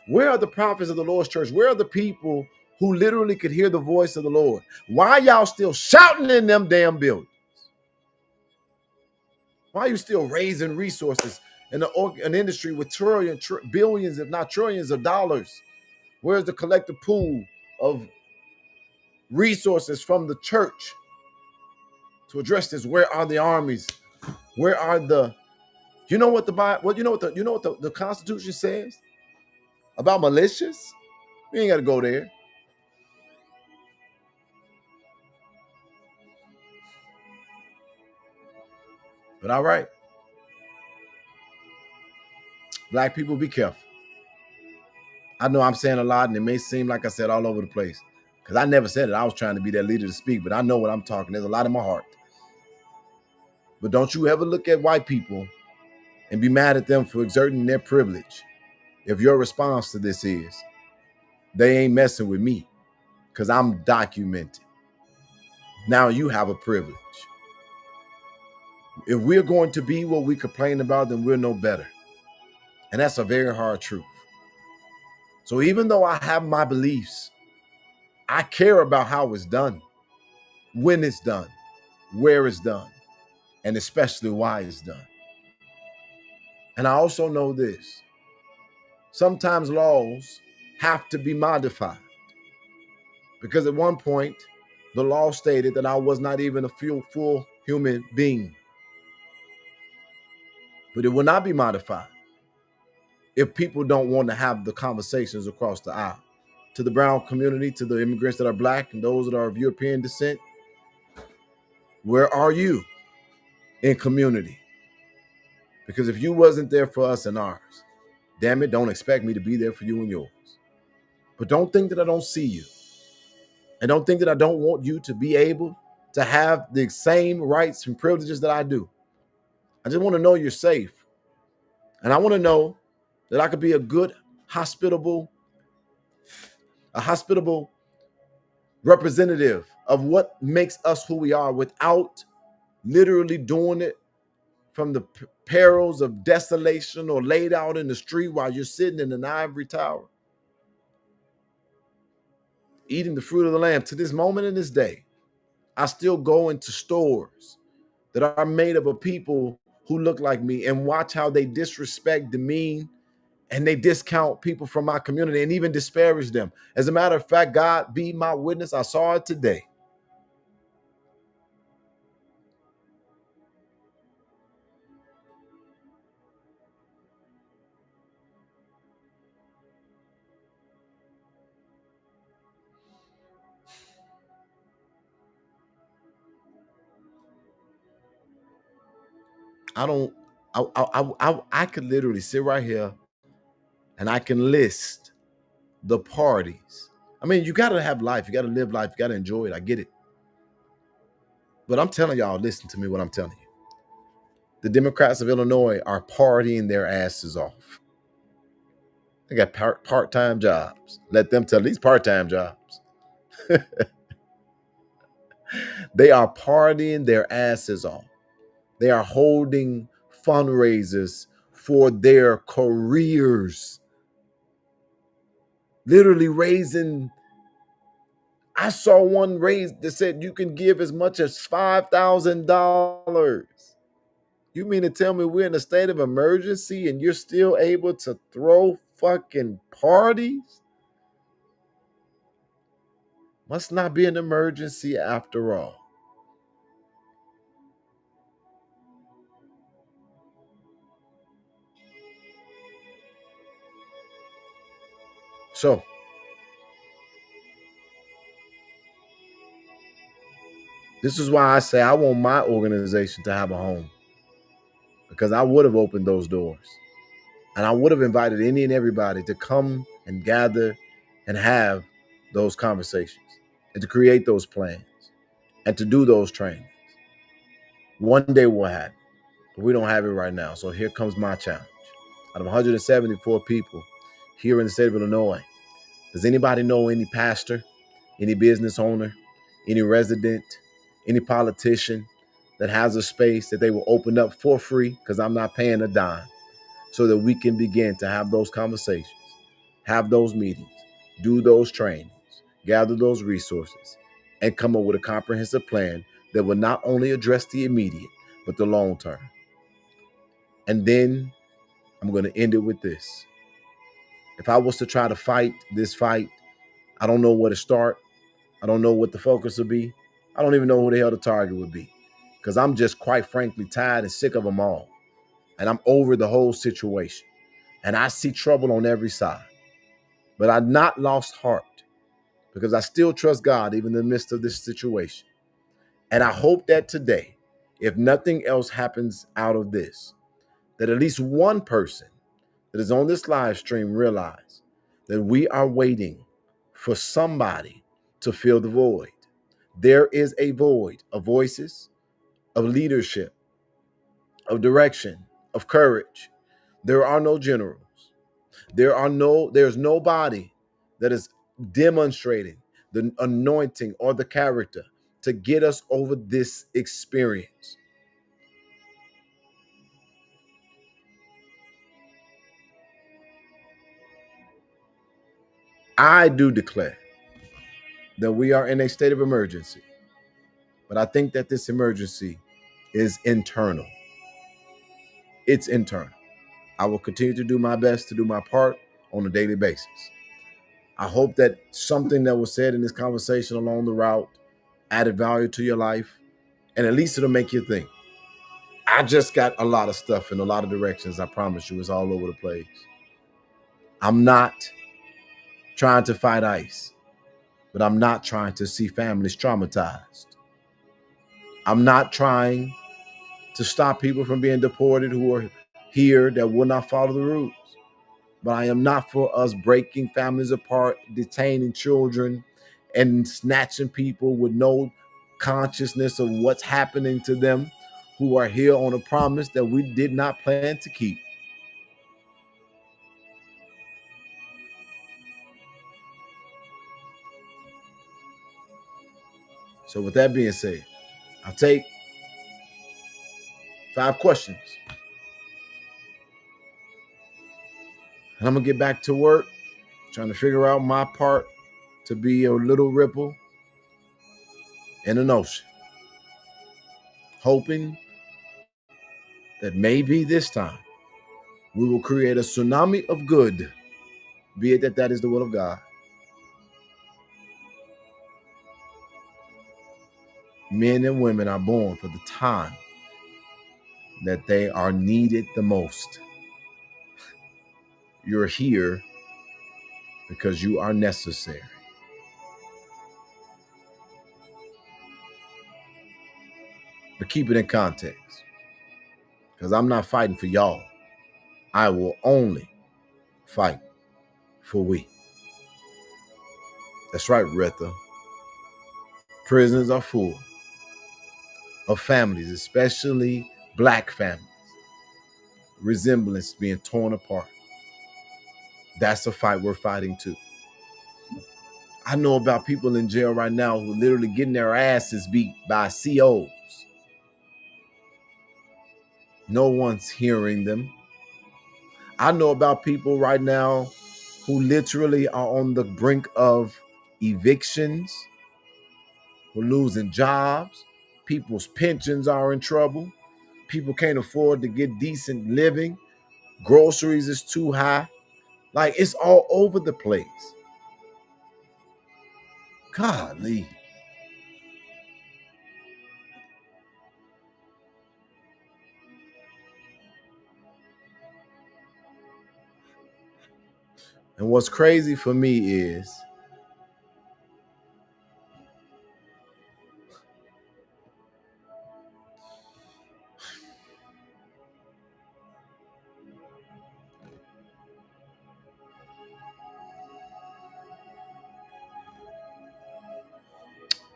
Where are the prophets of the Lord's church? Where are the people who literally could hear the voice of the Lord? Why are y'all still shouting in them damn buildings? Why are you still raising resources in an industry with billions, if not trillions of dollars? Where's the collective pool of resources from the church to address this? Where are the armies? Where are the, you know what the Bible, well, you know what the Constitution says about militias? We ain't got to go there. But all right, Black people, be careful. I know I'm saying a lot, and it may seem like I said all over the place, because I never said it. I was trying to be that leader to speak, but I know what I'm talking. There's a lot in my heart. But don't you ever look at white people and be mad at them for exerting their privilege if your response to this is, they ain't messing with me because I'm documented. Now you have a privilege. If we're going to be what we complain about, then we're no better. And that's a very hard truth. So even though I have my beliefs, I care about how it's done, when it's done, where it's done, and especially why it's done. And I also know this. Sometimes laws have to be modified, because at one point, the law stated that I was not even a full human being. But it will not be modified if people don't want to have the conversations across the aisle. To the brown community, to the immigrants that are Black and those that are of European descent, where are you in community? Because if you wasn't there for us and ours, damn it, don't expect me to be there for you and yours. But don't think that I don't see you. And don't think that I don't want you to be able to have the same rights and privileges that I do. I just want to know you're safe. And I want to know that I could be a good, hospitable, a hospitable representative of what makes us who we are without literally doing it from the perils of desolation or laid out in the street while you're sitting in an ivory tower, eating the fruit of the land. To this moment in this day, I still go into stores that are made up of people who look like me and watch how they disrespect, demean, and they discount people from my community and even disparage them. As a matter of fact, God be my witness, I saw it today. I don't, I could literally sit right here and I can list the parties. I mean, you got to have life. You got to live life. You got to enjoy it. I get it. But I'm telling y'all, listen to me what I'm telling you. The Democrats of Illinois are partying their asses off. They got part-time jobs. Let them tell these part-time jobs. They are partying their asses off. They are holding fundraisers for their careers. Literally raising. I saw one raise that said you can give as much as $5,000. You mean to tell me we're in a state of emergency and you're still able to throw fucking parties? Must not be an emergency after all. So, this is why I say I want my organization to have a home, because I would have opened those doors and I would have invited any and everybody to come and gather and have those conversations and to create those plans and to do those trainings. One day we'll have it, but we don't have it right now. So here comes my challenge. Out of 174 people here in the state of Illinois, does anybody know any pastor, any business owner, any resident, any politician that has a space that they will open up for free, because I'm not paying a dime, so that we can begin to have those conversations, have those meetings, do those trainings, gather those resources, and come up with a comprehensive plan that will not only address the immediate, but the long term. And then I'm going to end it with this. If I was to try to fight this fight, I don't know where to start. I don't know what the focus would be. I don't even know who the hell the target would be, because I'm just quite frankly tired and sick of them all. And I'm over the whole situation. And I see trouble on every side. But I've not lost heart, because I still trust God even in the midst of this situation. And I hope that today, if nothing else happens out of this, that at least one person that is on this live stream realize that we are waiting for somebody to fill the void. There is a void of voices, of leadership, of direction, of courage. There are no generals. There's nobody that is demonstrating the anointing or the character to get us over this experience. I do declare that we are in a state of emergency, but I think that this emergency is internal. It's internal. I will continue to do my best to do my part on a daily basis. I hope that something that was said in this conversation along the route added value to your life, and at least it'll make you think. I just got a lot of stuff in a lot of directions. I promise you, it's all over the place. I'm not trying to fight ICE, but I'm not trying to see families traumatized. I'm not trying to stop people from being deported who are here that will not follow the rules. But I am not for us breaking families apart, detaining children, and snatching people with no consciousness of what's happening to them, who are here on a promise that we did not plan to keep. So with that being said, I'll take 5 questions. And I'm gonna get back to work, trying to figure out my part to be a little ripple in an ocean. Hoping that maybe this time we will create a tsunami of good, be it that that is the will of God. Men and women are born for the time that they are needed the most. You're here because you are necessary. But keep it in context, because I'm not fighting for y'all. I will only fight for we. That's right, Retha. Prisons are full of families, especially black families, resemblance being torn apart. That's a fight we're fighting too. I know about people in jail right now who are literally getting their asses beat by COs. No one's hearing them. I know about people right now who literally are on the brink of evictions, who are losing jobs. People's pensions are in trouble. People can't afford to get decent living. Groceries is too high. Like, it's all over the place. Golly. And what's crazy for me is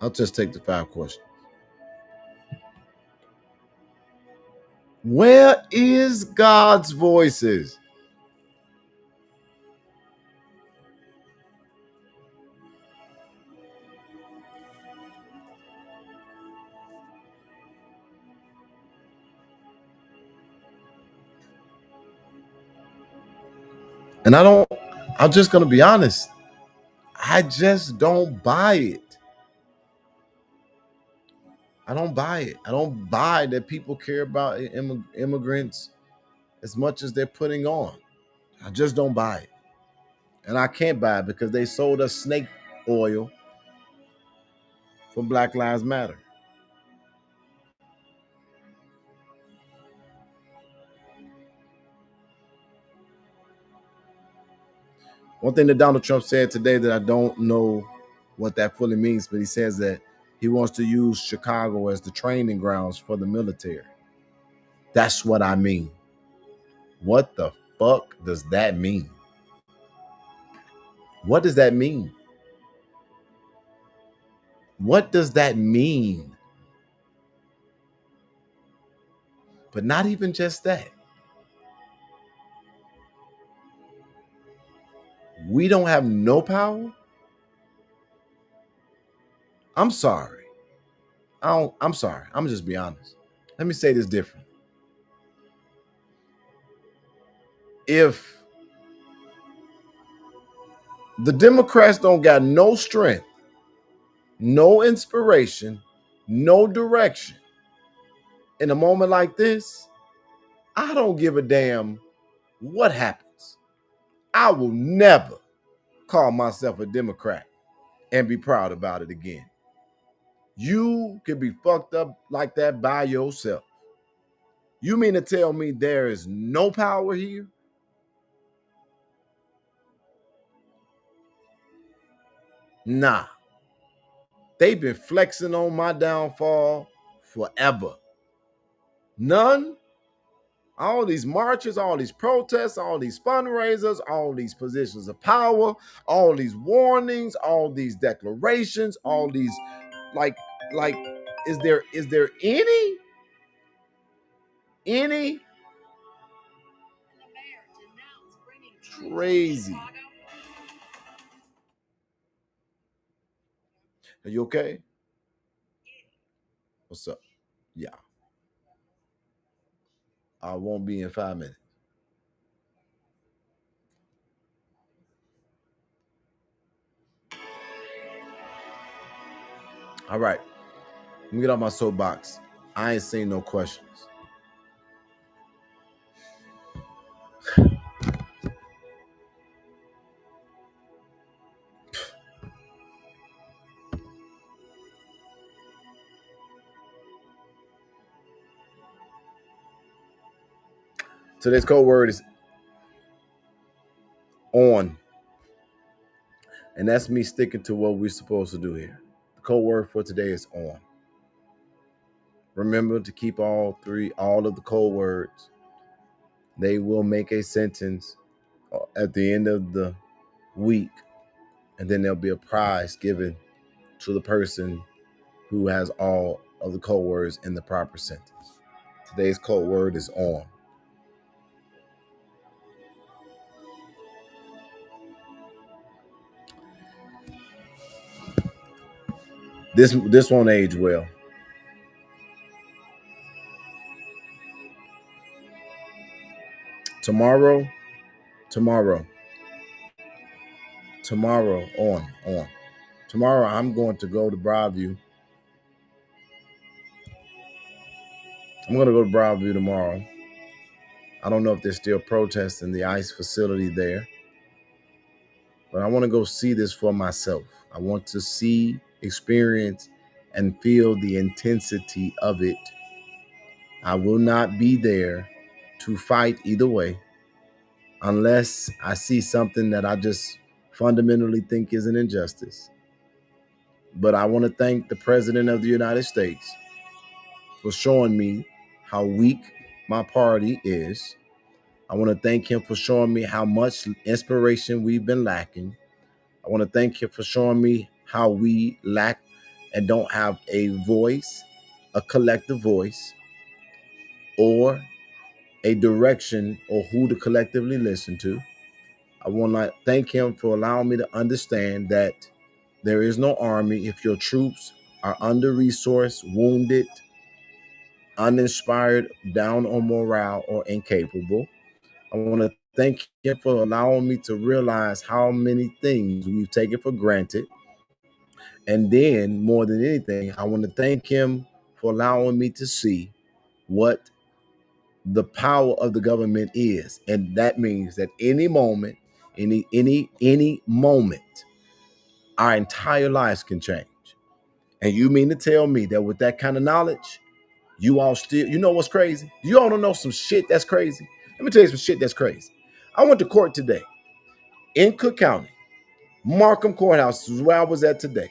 I'll just take the 5 questions. Where is God's voices? And I'm just going to be honest. I just don't buy it. I don't buy it. I don't buy that people care about immigrants as much as they're putting on. I just don't buy it. And I can't buy it because they sold us snake oil for Black Lives Matter. One thing that Donald Trump said today that I don't know what that fully means, but he says that he wants to use Chicago as the training grounds for the military. That's what I mean. What the fuck does that mean? What does that mean? What does that mean? But not even just that. We don't have no power. I'm sorry. I'm sorry. I'm just be honest. Let me say this different. If the Democrats don't got no strength, no inspiration, no direction in a moment like this, I don't give a damn what happens. I will never call myself a Democrat and be proud about it again. You can be fucked up like that by yourself. You mean to tell me there is no power here? Nah. They've been flexing on my downfall forever. None. All these marches, all these protests, all these fundraisers, all these positions of power, all these warnings, all these declarations, all these like is there any crazy? Are you okay? What's up? Yeah, I won't be in 5 minutes. All right, let me get off my soapbox. I ain't seen no questions. Today's code word is on, and that's me sticking to what we're supposed to do here. The code word for today is on. Remember to keep all of the code words. They will make a sentence at the end of the week, and then there'll be a prize given to the person who has all of the code words in the proper sentence. Today's code word is on. This won't age well. Tomorrow, tomorrow, tomorrow, on. Tomorrow, I'm going to go to Broadview. I'm going to go to Broadview tomorrow. I don't know if they're still protesting the ICE facility there, but I want to go see this for myself. I want to see, experience, and feel the intensity of it. I will not be there to fight either way unless I see something that I just fundamentally think is an injustice. But I want to thank the President of the United States for showing me how weak my party is. I want to thank him for showing me how much inspiration we've been lacking. I want to thank him for showing me how we lack and don't have a voice, a collective voice, or a direction or who to collectively listen to. I want to thank him for allowing me to understand that there is no army if your troops are under-resourced, wounded, uninspired, down on morale, or incapable. I want to thank him for allowing me to realize how many things we've taken for granted. And then, more than anything, I want to thank him for allowing me to see what the power of the government is. And that means that any moment, any moment, our entire lives can change. And you mean to tell me that with that kind of knowledge, you all still, you know what's crazy? You all don't know some shit that's crazy. Let me tell you some shit that's crazy. I went to court today in Cook County. Markham Courthouse is where I was at today.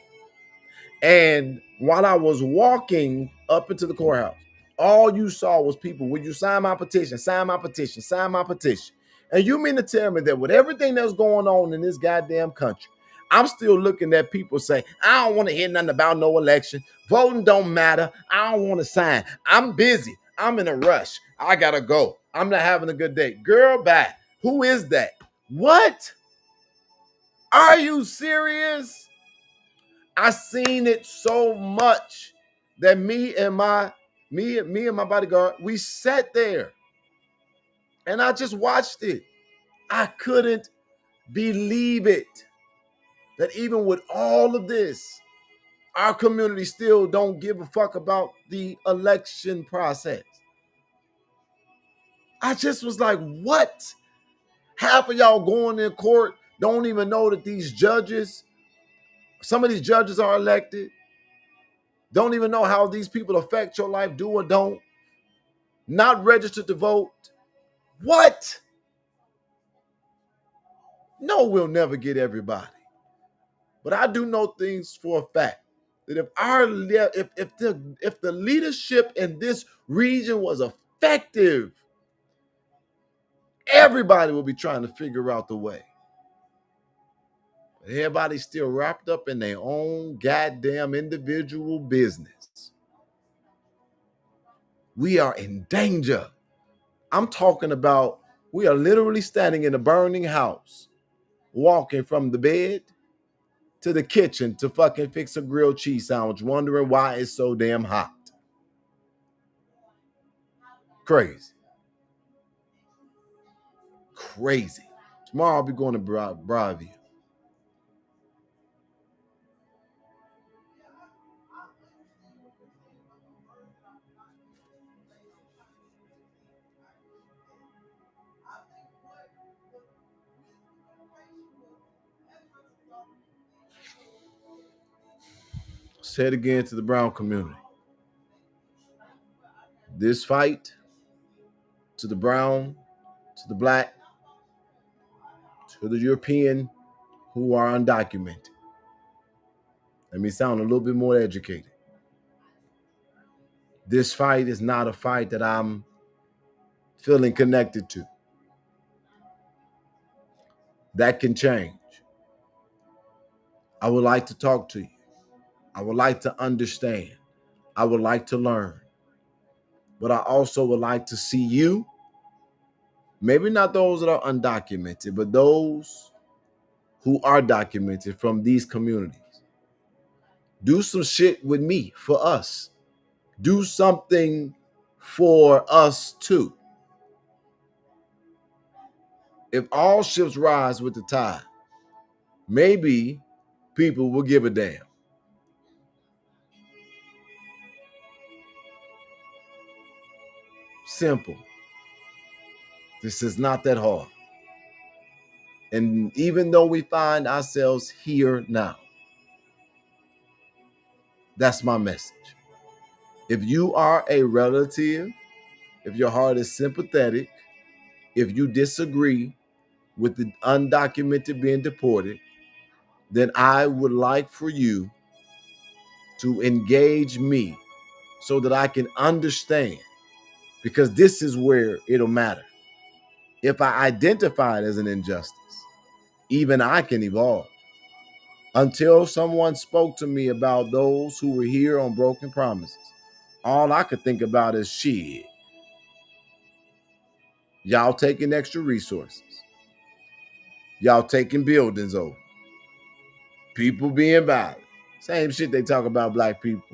And while I was walking up into the courthouse, all you saw was people, would you sign my petition, sign my petition, sign my petition? And you mean to tell me that with everything that's going on in this goddamn country, I'm still looking at people say, I don't want to hear nothing about no election. Voting don't matter. I don't want to sign. I'm busy. I'm in a rush. I got to go. I'm not having a good day. Girl, bye. Who is that? What? Are you serious? I seen it so much that me and my bodyguard, we sat there and I just watched it. I couldn't believe it. That even with all of this, our community still don't give a fuck about the election process. I just was like, what? Half of y'all going in court don't even know that these judges, some of these judges are elected, don't even know how these people affect your life, do or don't, not registered to vote. What? No, we'll never get everybody. But I do know things for a fact that if the leadership in this region was effective, everybody will be trying to figure out the way. But everybody's still wrapped up in their own goddamn individual business. We are in danger. I'm talking about we are literally standing in a burning house, walking from the bed to the kitchen to fucking fix a grilled cheese sandwich, wondering why it's so damn hot. Crazy. Crazy. Tomorrow I'll be going to Broadview. Say it again to the brown community. This fight, to the brown, to the black, to the European who are undocumented. Let me sound a little bit more educated. This fight is not a fight that I'm feeling connected to. That can change. I would like to talk to you. I would like to understand. I would like to learn. But I also would like to see you, maybe not those that are undocumented, but those who are documented from these communities. Do some shit with me, for us. Do something for us too. If all ships rise with the tide, maybe people will give a damn. Simple. This is not that hard. And even though we find ourselves here now, that's my message. If you are a relative, if your heart is sympathetic, if you disagree with the undocumented being deported, then I would like for you to engage me so that I can understand, because this is where it'll matter. If I identify it as an injustice, even I can evolve. Until someone spoke to me about those who were here on broken promises, all I could think about is shit. Y'all taking extra resources. Y'all taking buildings over. People being violent. Same shit they talk about black people.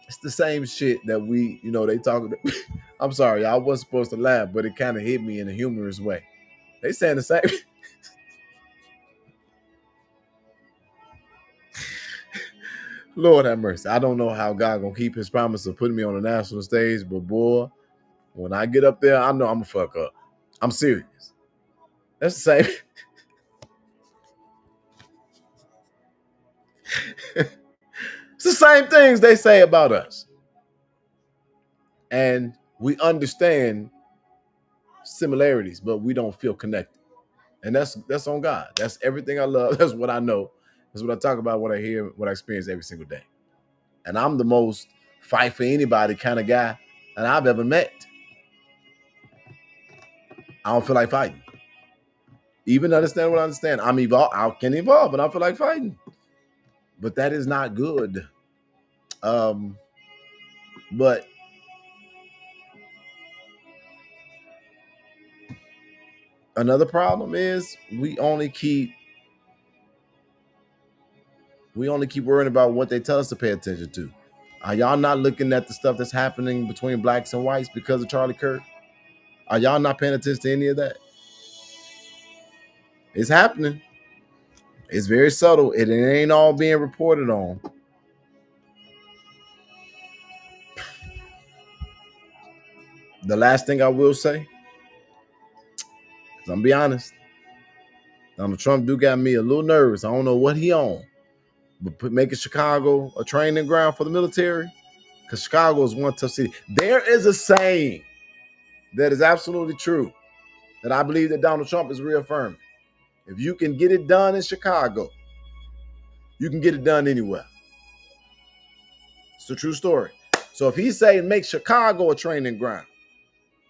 It's the same shit that they talk about. I'm sorry, I wasn't supposed to laugh, but it kind of hit me in a humorous way. They saying the same. Lord have mercy. I don't know how God gonna keep his promise of putting me on the national stage, but boy, when I get up there, I know I'm gonna fuck up. I'm serious. That's the same. It's the same things they say about us. And we understand similarities, but we don't feel connected. And that's on God. That's everything I love. That's what I know. That's what I talk about, what I hear, what I experience every single day. And I'm the most fight for anybody kind of guy that I've ever met. I don't feel like fighting. Even understand what I understand. I can evolve, but I don't feel like fighting. But that is not good. But another problem is we only keep worrying about what they tell us to pay attention to. Are y'all not looking at the stuff that's happening between blacks and whites because of Charlie Kirk? Are y'all not paying attention to any of that? It's happening. It's very subtle. It ain't all being reported on. The last thing I will say, I'm gonna be honest, Donald Trump do got me a little nervous. I don't know what he on, but making Chicago a training ground for the military, because Chicago is one tough city. There is a saying that is absolutely true that I believe that Donald Trump is reaffirming. If you can get it done in Chicago, you can get it done anywhere. It's a true story. So if he's saying make Chicago a training ground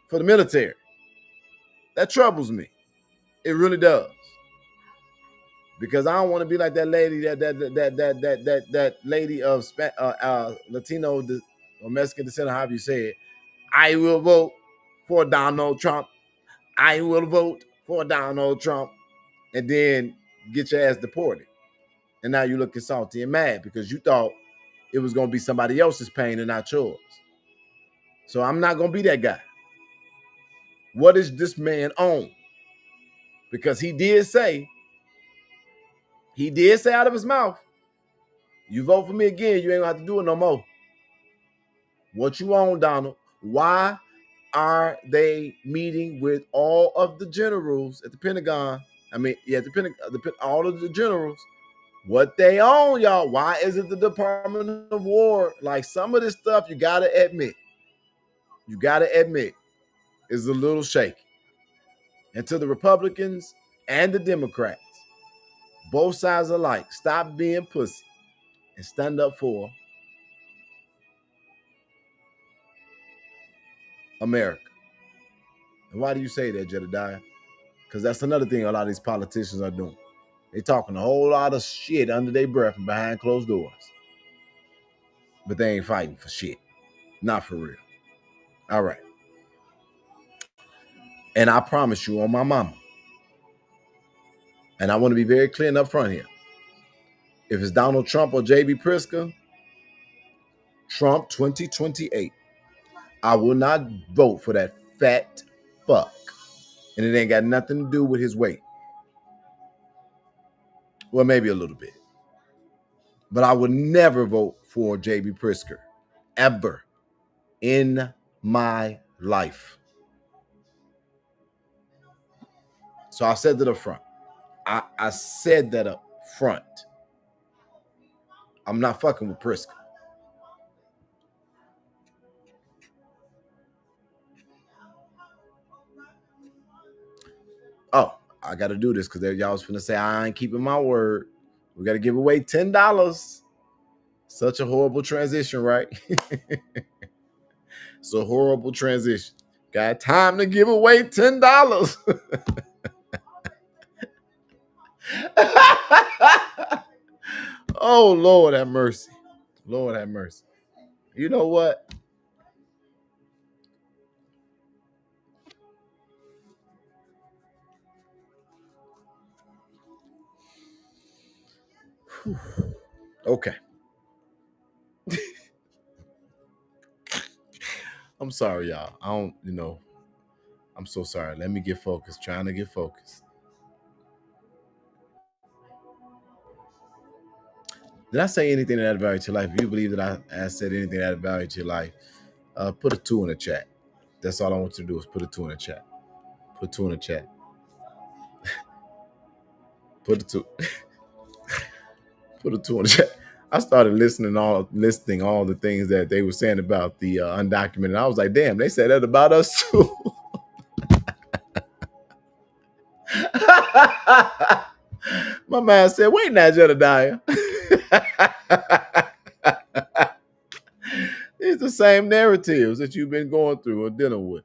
for the military, that troubles me. It really does. Because I don't want to be like that lady, that lady of Latino or Mexican descent, however you say it. I will vote for Donald Trump. I will vote for Donald Trump. and then get your ass deported. And now you're looking salty and mad because you thought it was going to be somebody else's pain and not yours. So I'm not going to be that guy. What is this man on? Because he did say out of his mouth, you vote for me again, you ain't gonna have to do it no more. What you on, Donald? Why are they meeting with all of the generals at the Pentagon? I mean, yeah, the Pentagon, all of the generals. What they own, y'all? Why is it the Department of War? Like some of this stuff, you gotta admit, is a little shaky. And to the Republicans and the Democrats, both sides alike, stop being pussy and stand up for America. And why do you say that, Jedediah? Because that's another thing a lot of these politicians are doing. They talking a whole lot of shit under their breath and behind closed doors. But they ain't fighting for shit. Not for real. All right. And I promise you on my mama, and I want to be very clear and upfront here. If it's Donald Trump or J.B. Pritzker, Trump 2028, I will not vote for that fat fuck. And it ain't got nothing to do with his weight. Well, maybe a little bit. But I would never vote for J.B. Pritzker. Ever. In my life. So I said that up front. I said that up front. I'm not fucking with Pritzker. Oh, I got to do this because y'all was finna say I ain't keeping my word. We got to give away $10. Such a horrible transition, right? It's a horrible transition. Got time to give away $10. Oh, Lord have mercy. Lord have mercy. You know what? Okay. I'm sorry, y'all. I don't, I'm so sorry. Let me get focused. Trying to get focused. Did I say anything that added value to your life? If you believe that I said anything that added value to your life, put a 2 in the chat. That's all I want you to do is put a 2 in the chat. Put 2 in the chat. Put a 2. Put a 2 in the chat. I started listing all the things that they were saying about the undocumented. I was like, damn, they said that about us too. My man said, wait now, Jedediah. It's the same narratives that you've been going through or dealing with.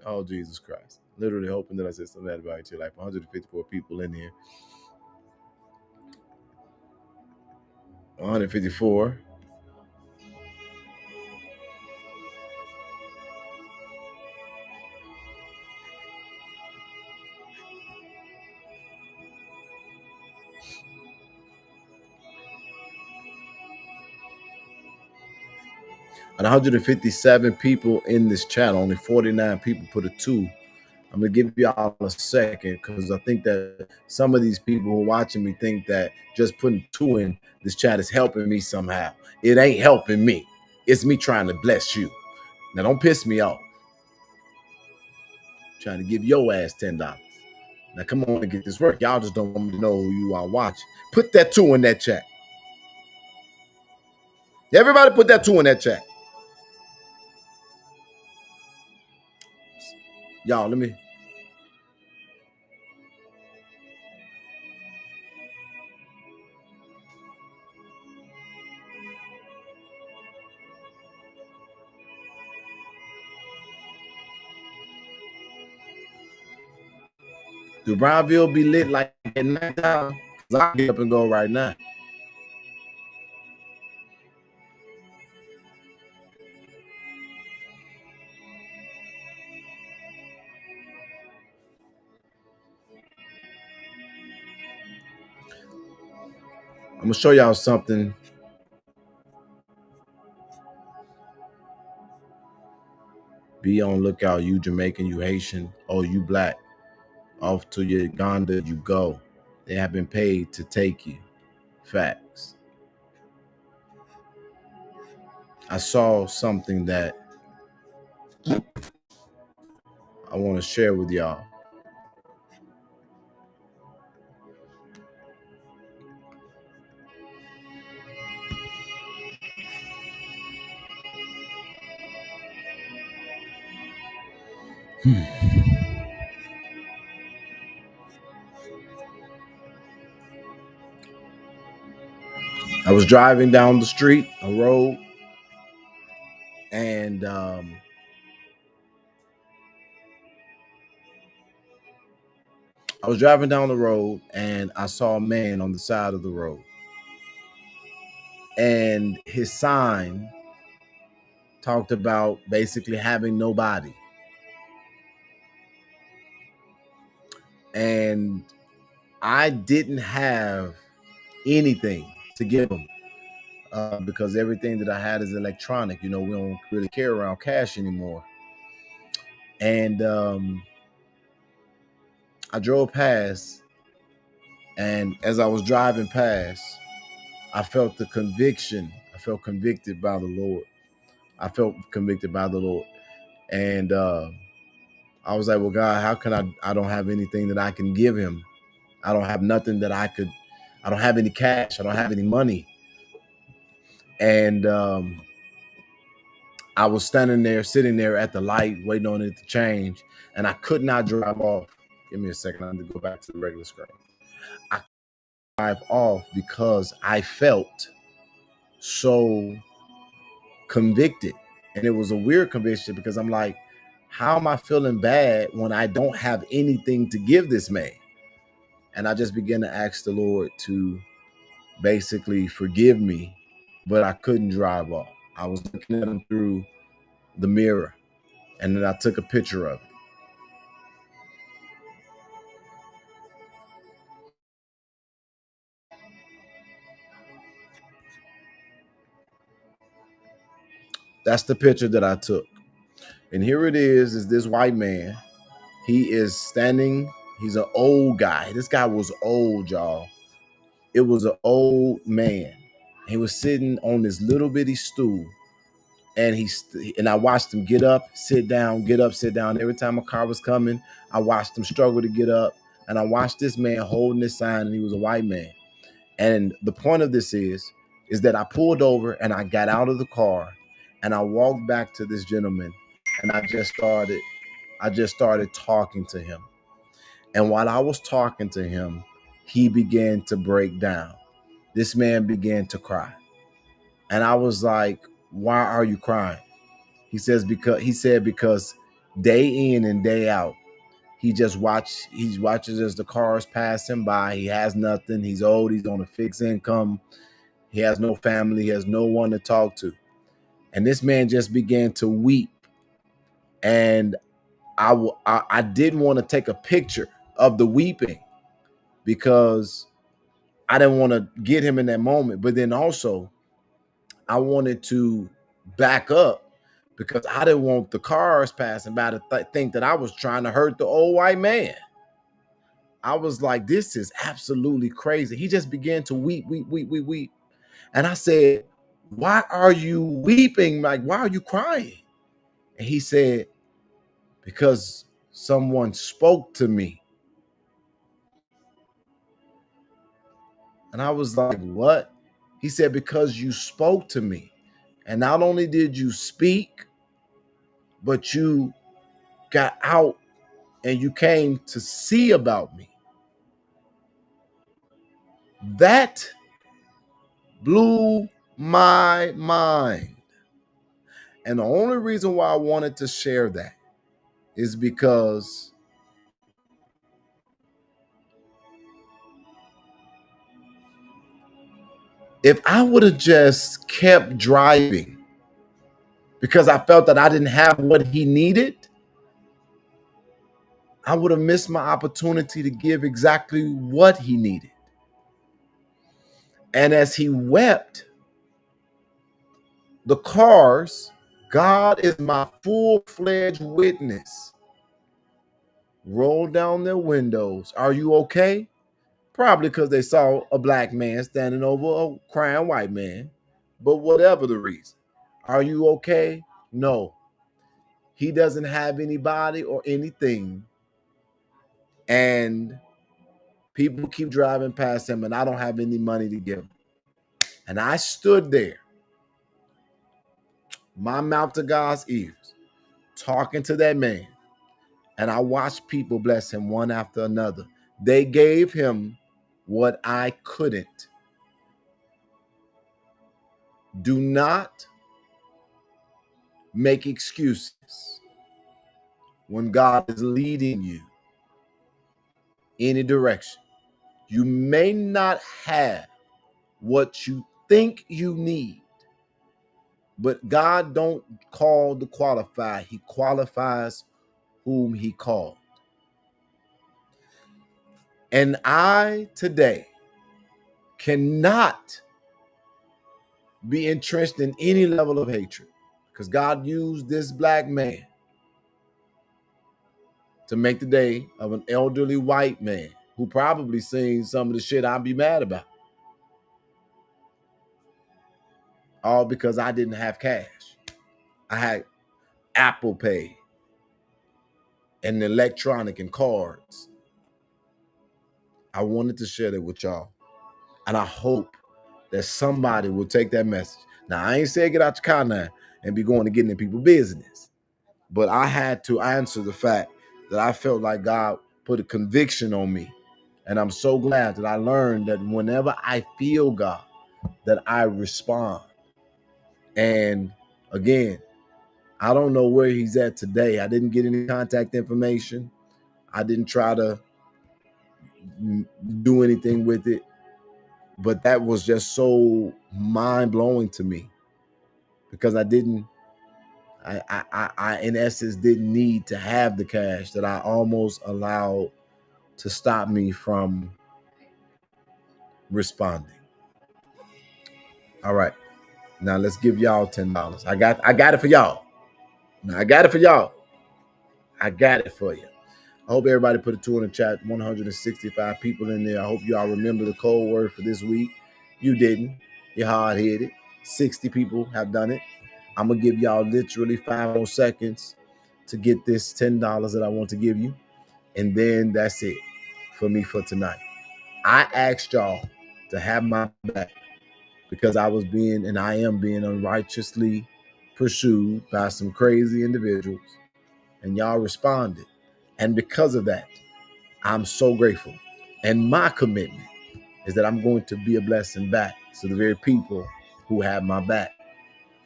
Oh, Jesus Christ. Literally hoping that I said something about it to your life. 154 people in here. 154. And 157 people in this chat, only 49 people put a 2. I'm gonna give y'all a second because I think that some of these people who are watching me think that just putting 2 in this chat is helping me somehow. It ain't helping me. It's me trying to bless you. Now don't piss me off. I'm trying to give your ass $10. Now come on and get this work. Y'all just don't want me to know who you are watching. Put that 2 in that chat. Everybody put that 2 in that chat. Y'all, let me. Do Brownville be lit like at nighttime? Because I'll get up and go right now. I'm gonna show y'all something. Be on lookout, you Jamaican, you Haitian, oh, you black. Off to Uganda you go. They have been paid to take you. Facts. I saw something that I want to share with y'all. I was driving down the street, a road, and I was driving down the road and I saw a man on the side of the road. And his sign talked about basically having nobody. And I didn't have anything to give him because everything that I had is electronic. You know, we don't really carry around cash anymore. And I drove past, and as I was driving past, I felt the conviction. I felt convicted by the Lord. I felt convicted by the Lord. And I was like, well, God, how can I don't have anything that I can give him. I don't have nothing that I don't have any cash. I don't have any money. And I was standing there, sitting there at the light, waiting on it to change. And I could not drive off. Give me a second. I need to go back to the regular screen. I drive off because I felt so convicted. And it was a weird conviction because I'm like, how am I feeling bad when I don't have anything to give this man? And I just began to ask the Lord to basically forgive me, but I couldn't drive off. I was looking at him through the mirror, and then I took a picture of it. That's the picture that I took. And here it is this white man. He is standing. He's an old guy. This guy was old, y'all. It was an old man. He was sitting on this little bitty stool, and I watched him get up, sit down, get up, sit down. Every time a car was coming, I watched him struggle to get up, and I watched this man holding this sign, and he was a white man. And the point of this is that I pulled over and I got out of the car, and I walked back to this gentleman, and I just started talking to him. And while I was talking to him, he began to break down. This man began to cry. And I was like, why are you crying? He said because day in and day out, he watches as the cars pass him by. He has nothing. He's old. He's on a fixed income. He has no family. He has no one to talk to. And this man just began to weep. And I didn't want to take a picture of the weeping because I didn't want to get him in that moment. But then also, I wanted to back up because I didn't want the cars passing by to think that I was trying to hurt the old white man. I was like, this is absolutely crazy. He just began to weep, weep, weep, weep, weep. And I said, why are you weeping? Like, why are you crying? And he said, because someone spoke to me. And I was like, what? He said, because you spoke to me. And not only did you speak, but you got out and you came to see about me. That blew my mind. And the only reason why I wanted to share that is because if I would have just kept driving because I felt that I didn't have what he needed, I would have missed my opportunity to give exactly what he needed. And as he wept, the cars, God is my full-fledged witness, rolled down their windows. Are you okay? Probably because they saw a black man standing over a crying white man. But whatever the reason, are you okay? No. He doesn't have anybody or anything. And people keep driving past him, and I don't have any money to give him. And I stood there, my mouth to God's ears, talking to that man. And I watched people bless him one after another. They gave him what I couldn't. Do not make excuses when God is leading you any direction. You may not have what you think you need, but God don't call the qualified. He qualifies whom he called. And I today cannot be entrenched in any level of hatred, because God used this black man to make the day of an elderly white man who probably seen some of the shit I'd be mad about. All because I didn't have cash. I had Apple Pay and electronic and cards. I wanted to share that with y'all. And I hope that somebody will take that message. Now, I ain't saying get out your car now and be going to getting in people's business. But I had to answer the fact that I felt like God put a conviction on me. And I'm so glad that I learned that whenever I feel God, that I respond. And again, I don't know where he's at today. I didn't get any contact information. I didn't try to do anything with it. But that was just so mind-blowing to me, because I in essence didn't need to have the cash that I almost allowed to stop me from responding. All right. Now let's give y'all $10. I got it for y'all. Now I got it for y'all. I got it for you. I hope everybody put a 2 in the chat. 165 people in there. I hope y'all remember the code word for this week. You didn't. You're hard-headed. 60 people have done it. I'm going to give y'all literally 5 more seconds to get this $10 that I want to give you. And then that's it for me for tonight. I asked y'all to have my back because I was being, and I am being, unrighteously pursued by some crazy individuals. And y'all responded. And because of that, I'm so grateful. And my commitment is that I'm going to be a blessing back to the very people who have my back.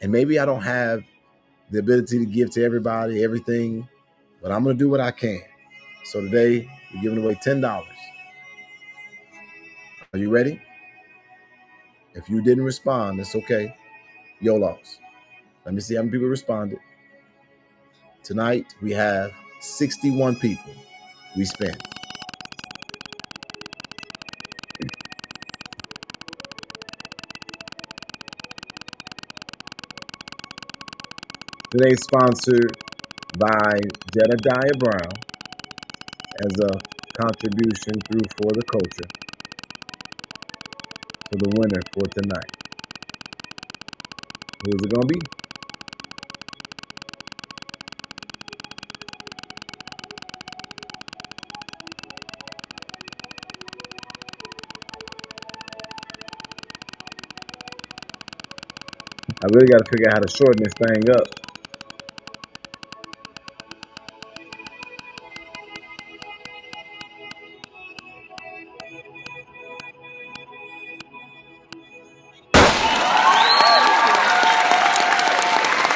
And maybe I don't have the ability to give to everybody everything, but I'm going to do what I can. So today, we're giving away $10. Are you ready? If you didn't respond, it's okay. Your loss. Let me see how many people responded. Tonight, we have 61 people we spent. Today's sponsored by Jedediah Brown as a contribution through For the Culture for the winner for tonight. Who's it going to be? I really got to figure out how to shorten this thing up.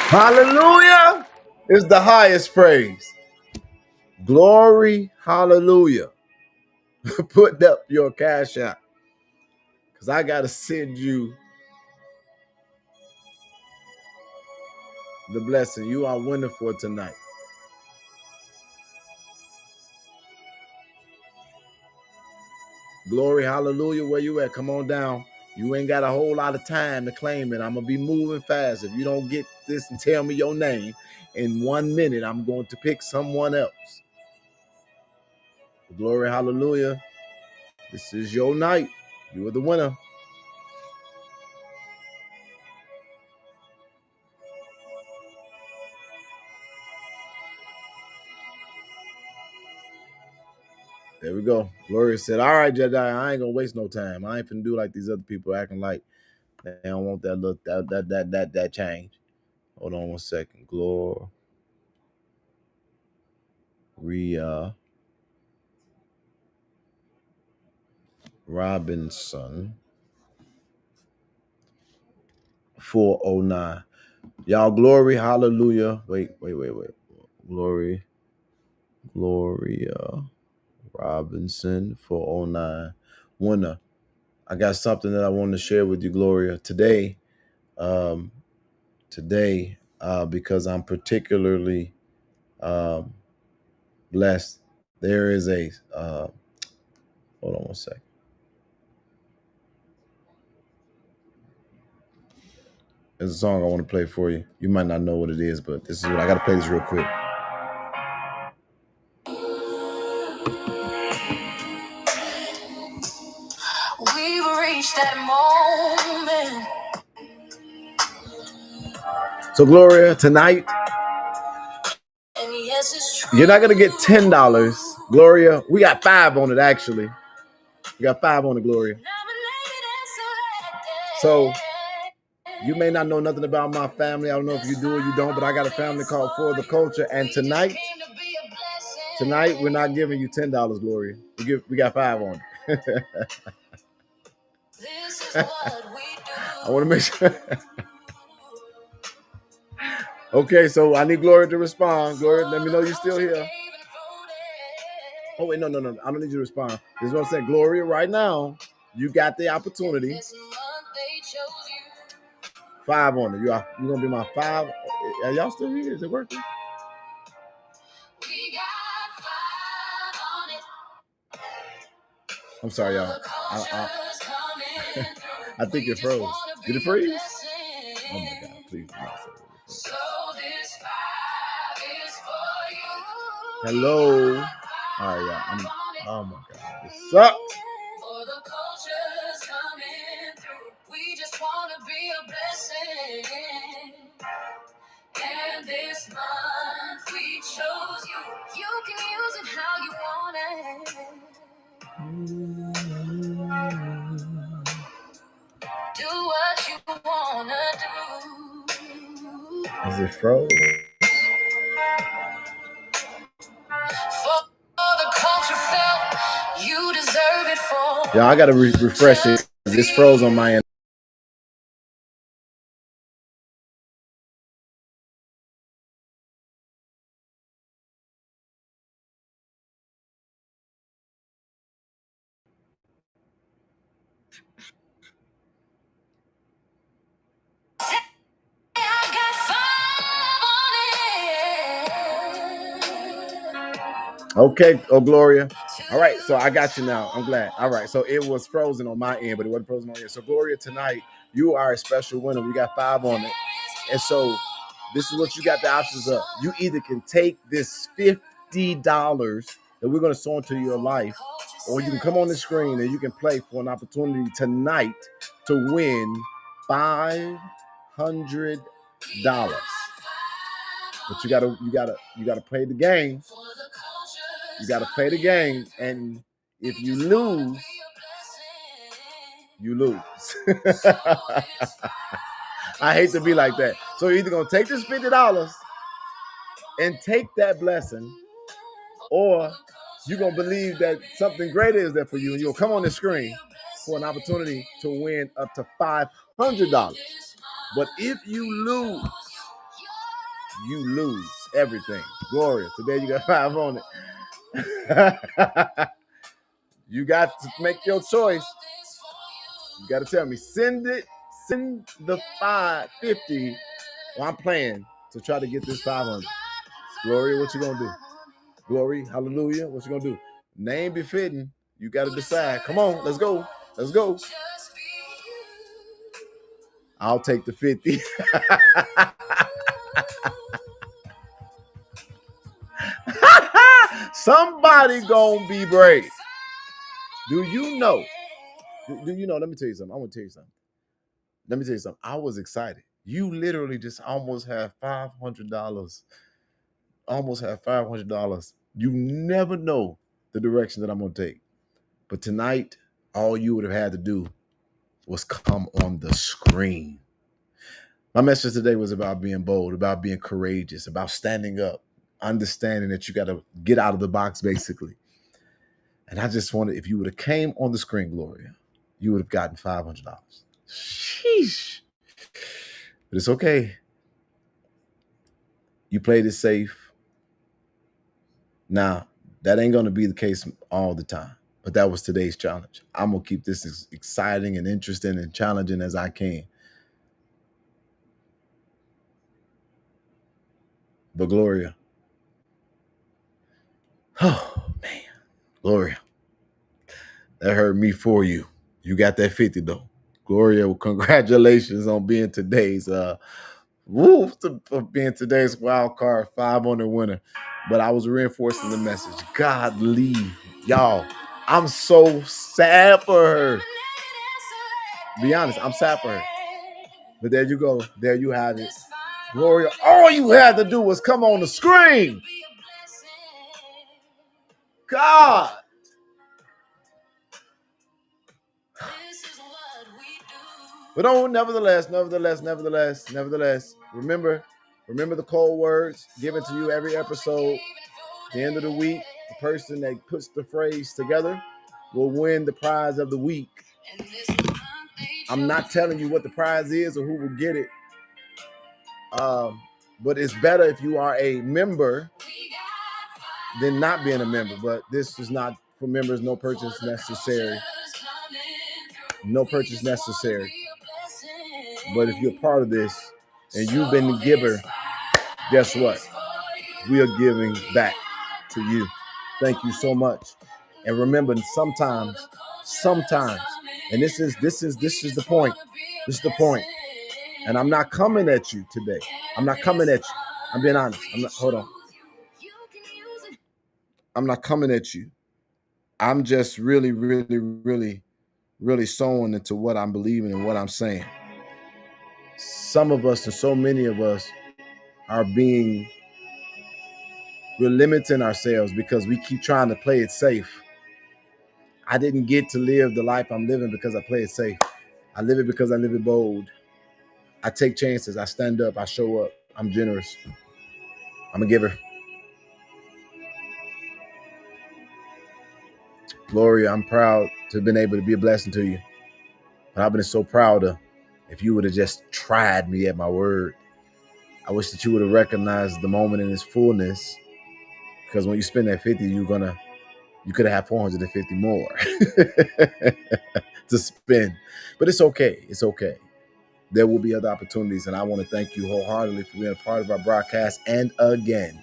Hallelujah is the highest praise. Glory, hallelujah. Put up your cash out, because I got to send you the blessing you are winning for tonight. Glory, hallelujah. Where you at? Come on down. You ain't got a whole lot of time to claim it. I'm going to be moving fast. If you don't get this and tell me your name in 1 minute, I'm going to pick someone else. Glory, hallelujah. This is your night. You are the winner. There we go. Gloria said, all right, Jedi, I ain't gonna waste no time. I ain't finna do like these other people acting like they don't want that look, that change. Hold on 1 second. Gloria Robinson 409. Y'all, glory, hallelujah. Wait. Gloria Robinson 409. Winner. I got something that I want to share with you, Gloria. Today, because I'm particularly blessed, there is a hold on 1 second. There's a song I want to play for you. You might not know what it is, but this is what I got to play this real quick. We've reached that moment. So, Gloria, tonight, you're not going to get $10. Gloria, we got 5 on it, actually. We got 5 on it, Gloria. So, you may not know nothing about my family. I don't know if you do or you don't, but I got a family called For the Culture. And tonight, we're not giving you $10, Gloria. We got 5 on it. I want to make sure. Okay, so I need Gloria to respond. Gloria, let me know you're still here. Oh, wait, no. I don't need you to respond. This is what I'm saying. Gloria, right now, you got the opportunity. 5 on it. You're going to be my 5. Are y'all still here? Is it working? I'm sorry, y'all. I think it froze. Did it freeze? Oh, my God. Please do not say it. So this 5 is for you. Hello. All right, y'all. Oh, my God. This sucks. For the culture's coming through. We just want to be a blessing. And this month we chose you. You can use it how you want it. Do what you wanna do. Is it froze? For the culture felt you deserve it for. Yeah, I gotta refresh it. This froze on my end. Okay, oh Gloria. All right, so I got you now. I'm glad. All right, so it was frozen on my end, but it wasn't frozen on yours. So Gloria, tonight you are a special winner. We got 5 on it, and so this is what you got the options of. You either can take this $50 that we're going to sow into your life, or you can come on the screen and you can play for an opportunity tonight to win $500. But you gotta play the game. You gotta play the game, and if you lose, you lose. I hate to be like that. So you're either gonna take this $50 and take that blessing, or you're gonna believe that something greater is there for you, and you'll come on the screen for an opportunity to win up to $500. But if you lose, you lose everything. Gloria, today you got 5 on it. You got to make your choice. You got to tell me. Send the 550. Well, I'm playing to try to get this 500. Gloria, what you gonna do? Glory, hallelujah. What you gonna do? Name befitting. You got to decide. Come on, let's go. Let's go. I'll take the 50. Somebody gonna be brave. Do you know? Do you know? Let me tell you something. I want to tell you something. Let me tell you something. I was excited. You literally just almost have $500. Almost have $500. You never know the direction that I'm gonna take. But tonight, all you would have had to do was come on the screen. My message today was about being bold, about being courageous, about standing up, understanding that you got to get out of the box, basically. And I just wanted, if you would have came on the screen, Gloria, you would have gotten $500. Sheesh. But it's okay. You played it safe. Now, that ain't going to be the case all the time. But that was today's challenge. I'm going to keep this as exciting and interesting and challenging as I can. But Gloria, oh, man. Gloria, that hurt me for you. You got that 50, though. Gloria, congratulations on being today's for being today's wild card 5 on the winner. But I was reinforcing the message. God leave. Y'all, I'm so sad for her. Be honest, I'm sad for her. But there you go. There you have it. Gloria, all you had to do was come on the screen. God. But oh, nevertheless, remember the code words given to you every episode. At the end of the week, the person that puts the phrase together will win the prize of the week. I'm not telling you what the prize is or who will get it. But it's better if you are a member than not being a member. But this is not for members. No purchase necessary. No purchase necessary. But if you're part of this and you've been the giver, guess what? We are giving back to you. Thank you so much. And remember, sometimes, and this is the point. This is the point. And I'm not coming at you today. I'm not coming at you. I'm being honest. Hold on. I'm not coming at you. I'm just really sowing into what I'm believing and what I'm saying. Some of us and so many of us we're limiting ourselves because we keep trying to play it safe. I didn't get to live the life I'm living because I play it safe. I live it because I live it bold. I take chances. I stand up. I show up. I'm generous. I'm a giver. Gloria, I'm proud to have been able to be a blessing to you. But I've been so proud of if you would have just tried me at my word. I wish that you would have recognized the moment in its fullness, because when you spend that 50, you could have had 450 more to spend. But it's okay. It's okay. There will be other opportunities, and I want to thank you wholeheartedly for being a part of our broadcast. And again,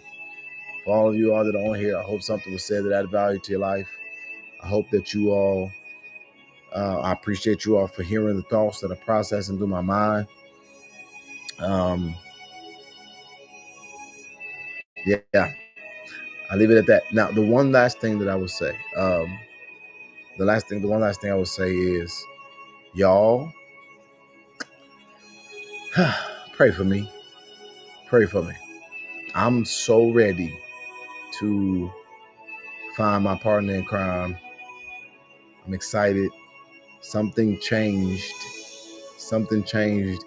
for all of you all that are on here, I hope something was said that added value to your life. I hope that you all, I appreciate you all for hearing the thoughts that are processing through my mind. Yeah, I leave it at that. Now, the one last thing that I would say, the one last thing I would say is, y'all, pray for me. Pray for me. I'm so ready to find my partner in crime. I'm excited. Something changed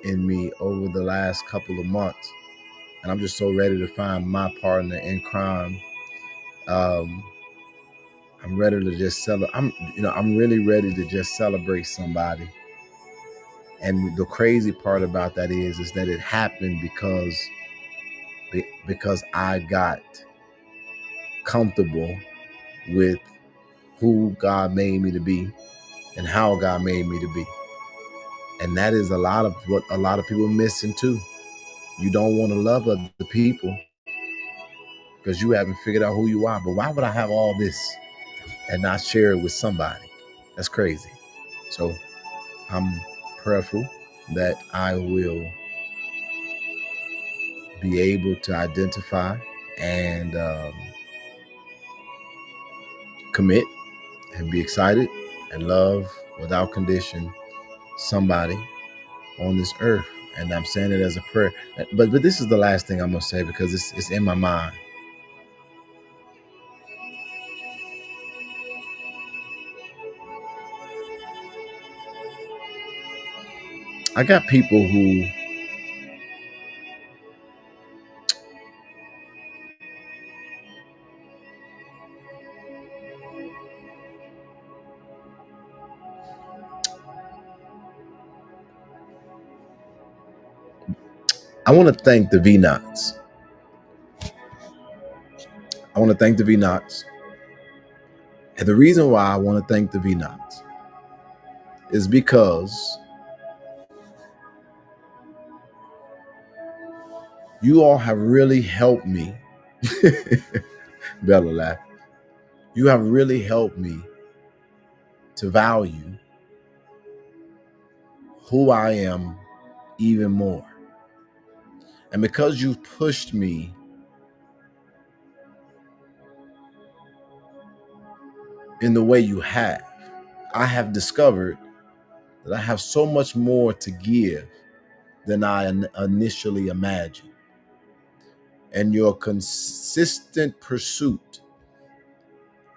in me over the last couple of months, and I'm just so ready to find my partner in crime. I'm ready to just celebrate. I'm really ready to just celebrate somebody. And the crazy part about that is that it happened because I got comfortable with who God made me to be and how God made me to be. And that is a lot of what a lot of people are missing too. You don't want to love other people because you haven't figured out who you are. But why would I have all this and not share it with somebody? That's crazy. So I'm prayerful. that I will be able to identify and commit and be excited and love without condition somebody on this earth. And I'm saying it as a prayer. But this is the last thing I'm gonna say because it's in my mind. I got people who I want to thank the V Knots. I want to thank the V Knots. And the reason why I want to thank the V Knots is because you all have really helped me. Bella laugh. You have really helped me to value who I am even more. And because you've pushed me in the way you have, I have discovered that I have so much more to give than I initially imagined. And your consistent pursuit,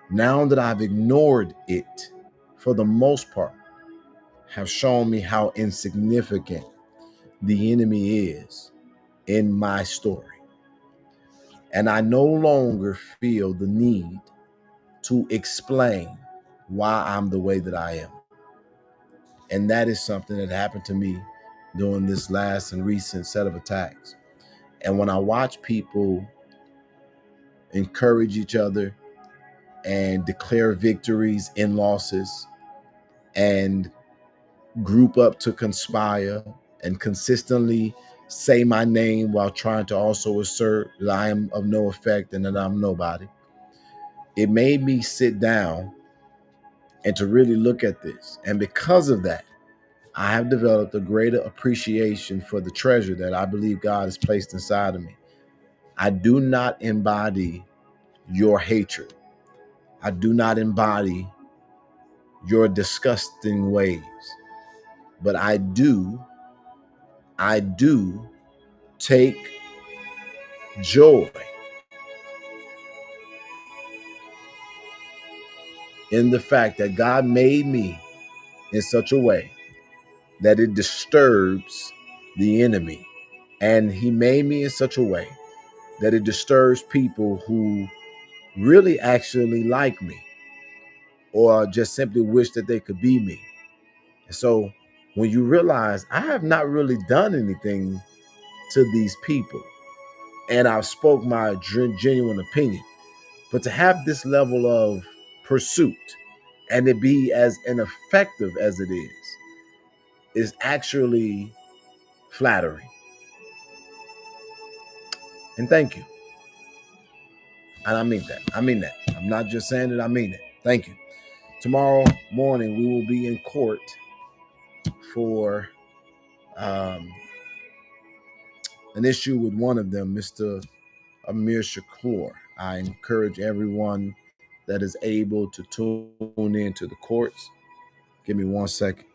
now that I've ignored it for the most part, have shown me how insignificant the enemy is in my story. And I no longer feel the need to explain why I'm the way that I am. And that is something that happened to me during this last and recent set of attacks. And when I watch people encourage each other and declare victories in losses and group up to conspire and consistently say my name while trying to also assert that I am of no effect and that I'm nobody, it made me sit down and to really look at this. And because of that, I have developed a greater appreciation for the treasure that I believe God has placed inside of me. I do not embody your hatred. I do not embody your disgusting ways. But I do take joy in the fact that God made me in such a way that it disturbs the enemy. And he made me in such a way that it disturbs people who really actually like me or just simply wish that they could be me. And so when you realize I have not really done anything to these people and I've spoke my genuine opinion, but to have this level of pursuit and it be as ineffective as it is actually flattering. And thank you. And I mean that. I mean that. I'm not just saying it, I mean it. Thank you. Tomorrow morning, we will be in court for an issue with one of them, Mr. Amir Shakur. I encourage everyone that is able to tune into the courts. Give me 1 second.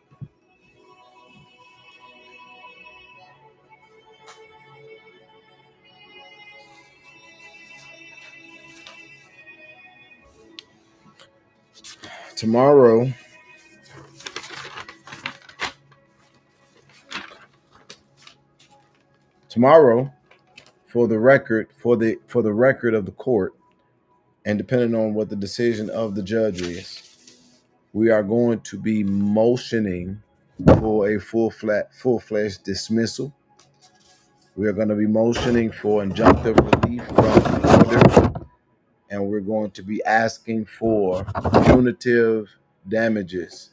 Tomorrow, for the record, for the record of the court, and depending on what the decision of the judge is, we are going to be motioning for a full-fledged dismissal. We are going to be motioning for injunctive relief from the order, and we're going to be asking for punitive damages,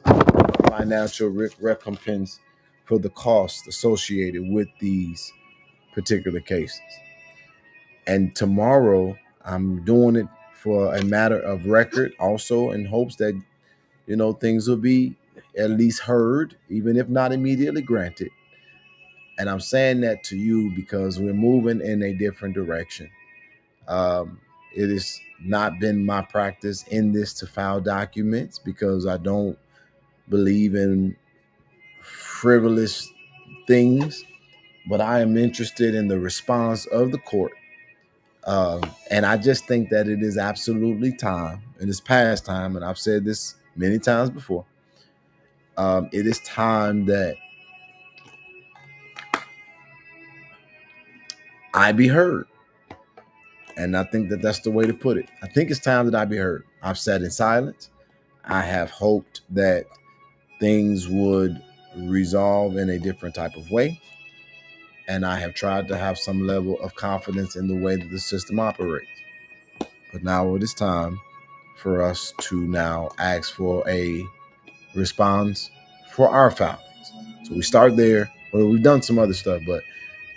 financial recompense for the costs associated with these particular cases. And tomorrow, I'm doing it for a matter of record, also in hopes that things will be at least heard, even if not immediately granted. And I'm saying that to you because we're moving in a different direction. It has not been my practice in this to file documents because I don't believe in frivolous things, but I am interested in the response of the court. And I just think that it is absolutely time, and it's past time, and I've said this many times before. It is time that I be heard. And I think that that's the way to put it. I think it's time that I be heard. I've sat in silence. I have hoped that things would resolve in a different type of way. And I have tried to have some level of confidence in the way that the system operates. But now it is time for us to now ask for a response for our filings. So we start there. Well, we've done some other stuff, but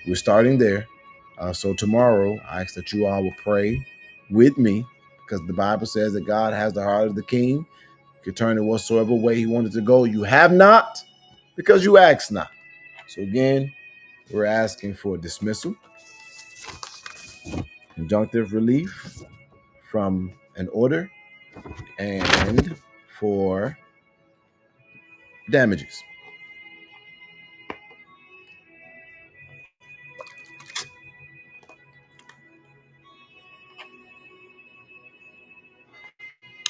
we're starting there. So tomorrow, I ask that you all will pray with me because the Bible says that God has the heart of the king. You can turn it whatsoever way he wanted to go. You have not because you ask not. So again, we're asking for dismissal, injunctive relief from an order, and for damages.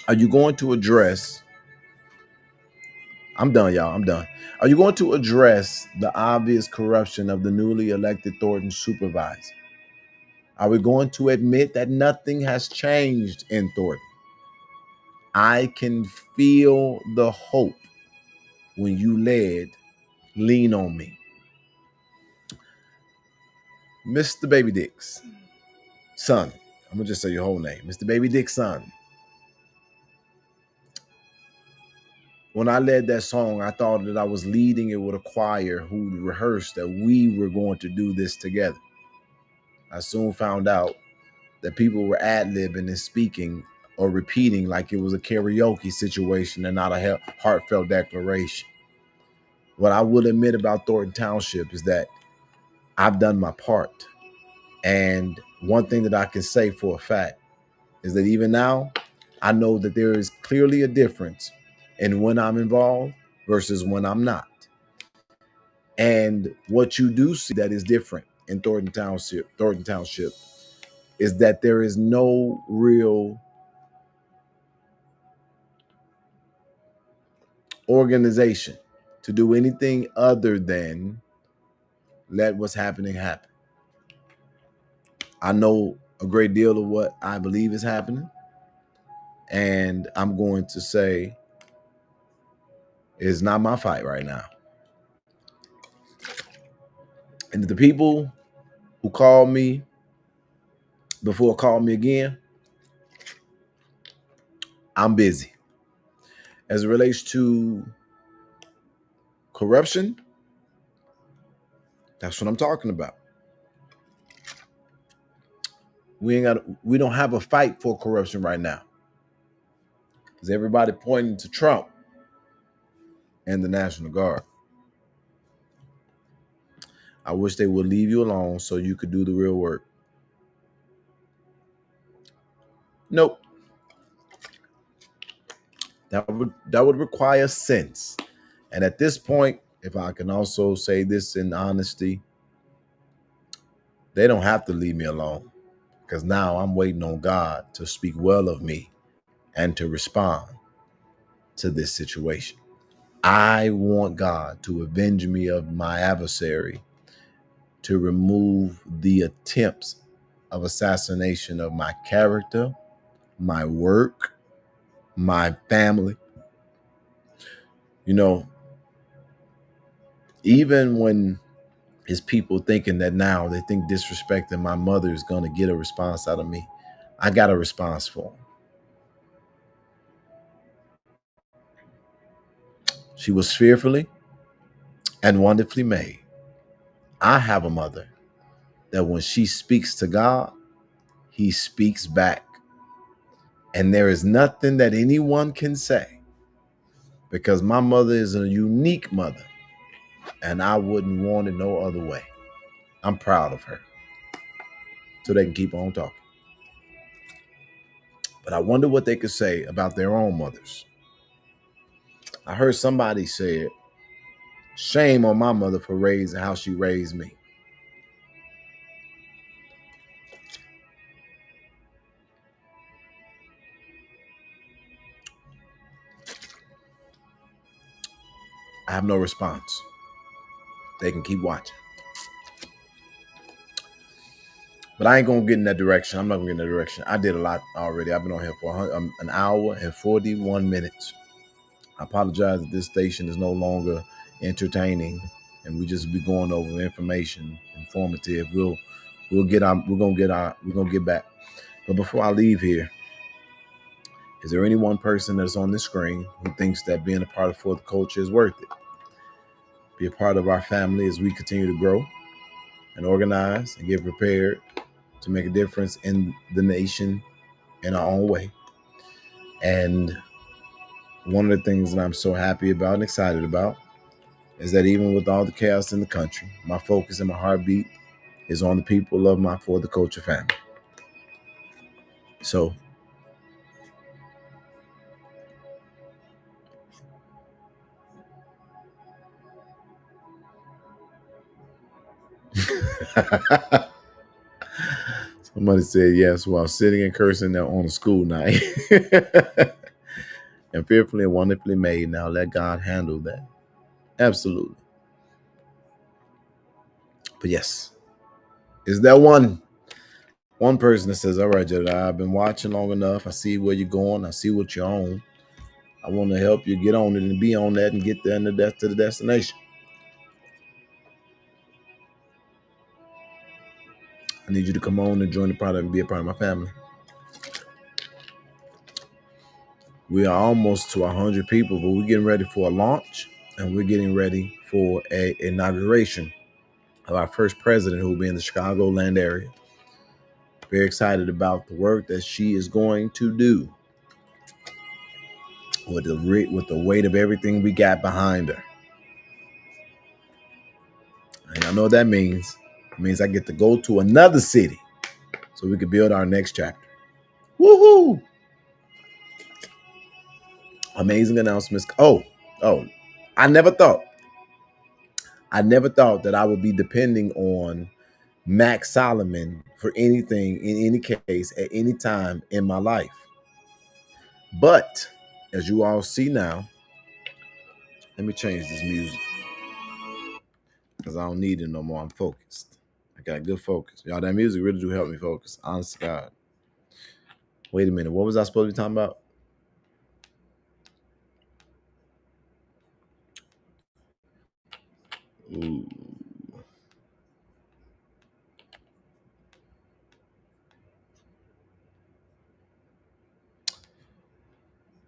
Are you going to address? I'm done, y'all. I'm done. Are you going to address the obvious corruption of the newly elected Thornton supervisor? Are we going to admit that nothing has changed in Thornton? I can feel the hope when you led Lean on Me. Mr. Baby Dick's son. I'm going to just say your whole name. Mr. Baby Dick's son. When I led that song, I thought that I was leading it with a choir who rehearsed that we were going to do this together. I soon found out that people were ad-libbing and speaking or repeating like it was a karaoke situation and not a heartfelt declaration. What I will admit about Thornton Township is that I've done my part. And one thing that I can say for a fact is that even now, I know that there is clearly a difference in when I'm involved versus when I'm not. And what you do see that is different in Thornton Township is that there is no real organization to do anything other than let what's happening happen. I know a great deal of what I believe is happening, and I'm going to say it's not my fight right now. And the people who called me before called me again, I'm busy. As it relates to corruption, that's what I'm talking about. We don't have a fight for corruption right now. Because everybody pointing to Trump and the National Guard. I wish they would leave you alone so you could do the real work. Nope. That would require sense. And at this point, if I can also say this in honesty, they don't have to leave me alone because now I'm waiting on God to speak well of me and to respond to this situation. I want God to avenge me of my adversary, to remove the attempts of assassination of my character, my work, my family. You know, even when it's people thinking that now they think disrespecting my mother is going to get a response out of me, I got a response for them. She was fearfully and wonderfully made. I have a mother that when she speaks to God, he speaks back. And there is nothing that anyone can say because my mother is a unique mother And I wouldn't want it no other way. I'm proud of her. So they can keep on talking. But I wonder what they could say about their own mothers. I heard somebody say, shame on my mother for raising how she raised me. I have no response. They can keep watching. But I ain't going to get in that direction. I'm not going to get in that direction. I did a lot already. I've been on here for an hour and 41 minutes. I apologize that this station is no longer entertaining and we just be going over information, informative. We're going to get back. But before I leave here, is there any one person that's on this screen who thinks that being a part of For the Culture is worth it? Be a part of our family as we continue to grow and organize and get prepared to make a difference in the nation in our own way. And one of the things that I'm so happy about and excited about is that even with all the chaos in the country, my focus and my heartbeat is on the people of my For the Culture family. So somebody said yes while sitting and cursing there on a school night. And fearfully and wonderfully made. Now let God handle that. Absolutely. But yes, is there one person that says, all right, Jedediah, I've been watching long enough. I see where you're going. I see what you're on. I want to help you get on it and be on that and get there to the destination. I need you to come on and join the product and be a part of my family. We are almost to 100 people, but we're getting ready for a launch and we're getting ready for an inauguration of our first president who will be in the Chicagoland area. Very excited about the work that she is going to do with the weight of everything we got behind her. And I know what that means. It means I get to go to another city so we can build our next chapter. Woohoo! Amazing announcements. Oh, I never thought that I would be depending on Max Solomon for anything in any case at any time in my life. But as you all see now, let me change this music because I don't need it no more. I'm focused. I got good focus. Y'all, that music really do help me focus. Honest to God. Wait a minute. What was I supposed to be talking about? Ooh.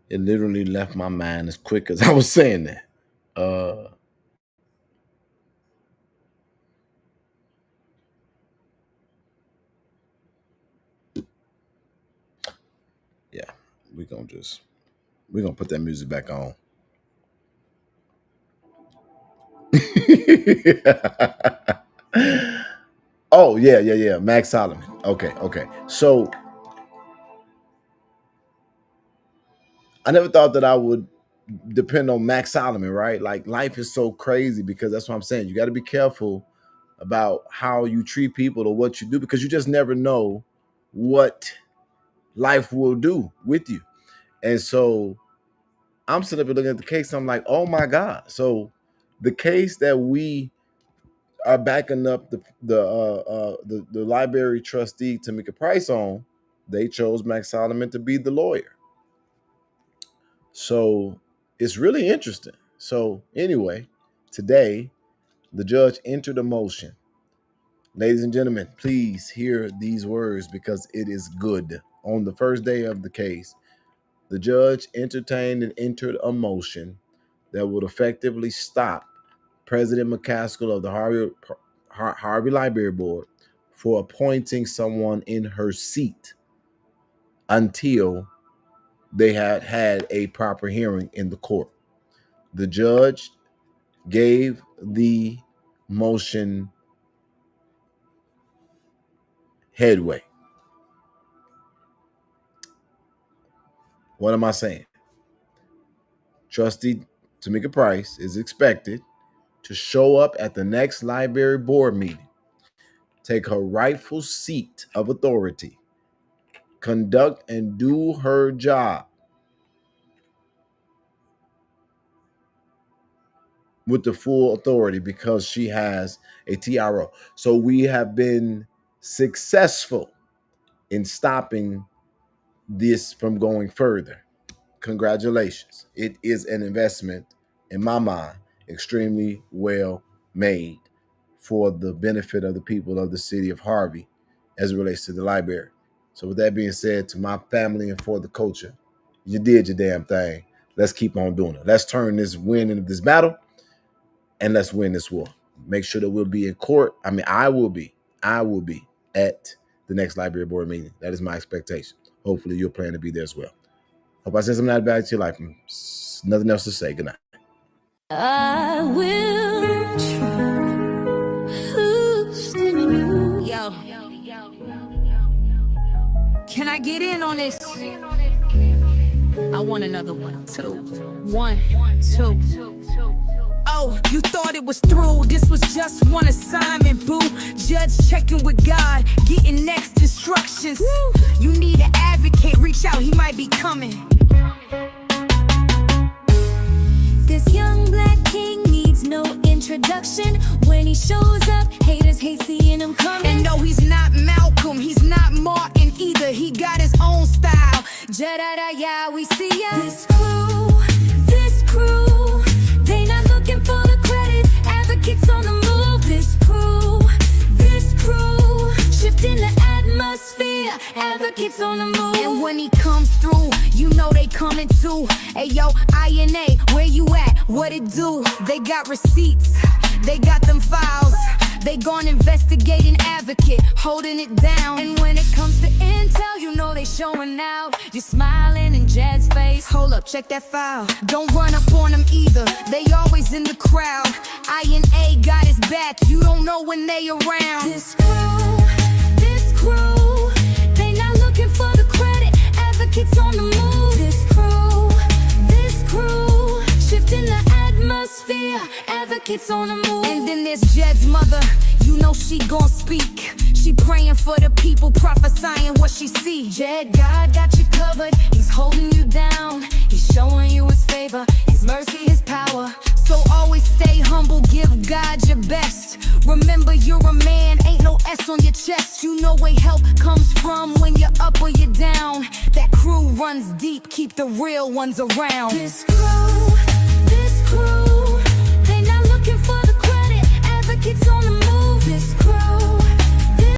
It literally left my mind as quick as I was saying that. Yeah, we're gonna put that music back on. Oh, yeah. Max Solomon. Okay. So I never thought that I would depend on Max Solomon, right? Like life is so crazy because that's what I'm saying. You got to be careful about how you treat people or what you do because you just never know what life will do with you. And so I'm sitting up and looking at the case. I'm like, oh my God. So the case that we are backing up the library trustee to make a price on, they chose Max Solomon to be the lawyer. So it's really interesting. So anyway, today the judge entered a motion. Ladies and gentlemen, please hear these words because it is good. On the first day of the case, the judge entertained and entered a motion that would effectively stop President McCaskill of the Harvey Library Board for appointing someone in her seat until they had a proper hearing in the court. The judge gave the motion headway. What am I saying? Trustee Tamika Price is expected to show up at the next library board meeting, take her rightful seat of authority, conduct and do her job with the full authority because she has a TRO. So we have been successful in stopping this from going further. Congratulations. It is an investment, in my mind, extremely well made for the benefit of the people of the city of Harvey as it relates to the library. So with that being said, to my family and for the culture, you did your damn thing. Let's keep on doing it. Let's turn this win into this battle and let's win this war. Make sure that we'll be in court. I will be at the next library board meeting. That is my expectation. Hopefully you're planning to be there as well. Hope I said something that value to your life. Nothing else to say. Good night. I will trust in you. Yo. Can I get in on this? I want another 1, 2. 1, 2. Oh, you thought it was through. This was just one assignment, boo. Judge checking with God, getting next instructions. You need an advocate, reach out, he might be coming. This young black king needs no introduction. When he shows up, haters hate seeing him coming. And no, he's not Malcolm, he's not Martin either. He got his own style. Ja-da-da-ya, we see ya. This crew, they not looking for the credit. Advocates on the move. This crew, shifting the atmosphere. Advocates on the move. And when he comes through, you know they coming too. Hey yo, INA, where you at? What it do? They got receipts, they got them files. They gon' investigate an advocate, holding it down. And when it comes to intel, you know they showing out. You smiling in Jed's face. Hold up, check that file. Don't run up on them either, they always in the crowd. INA got his back, you don't know when they around. This crew, they not looking for the credit. Advocates on the move. This crew, shifting the atmosphere. Advocates on the move. And then there's Jed's mother, you know she gon' speak. She praying for the people, prophesying what she see. Jed, God got you covered, he's holding you down. He's showing you his favor, his mercy, his power. So always stay humble, give God your best. Remember you're a man, ain't no S on your chest. You know where help comes from when you're up or you're down. That crew runs deep, keep the real ones around. This crew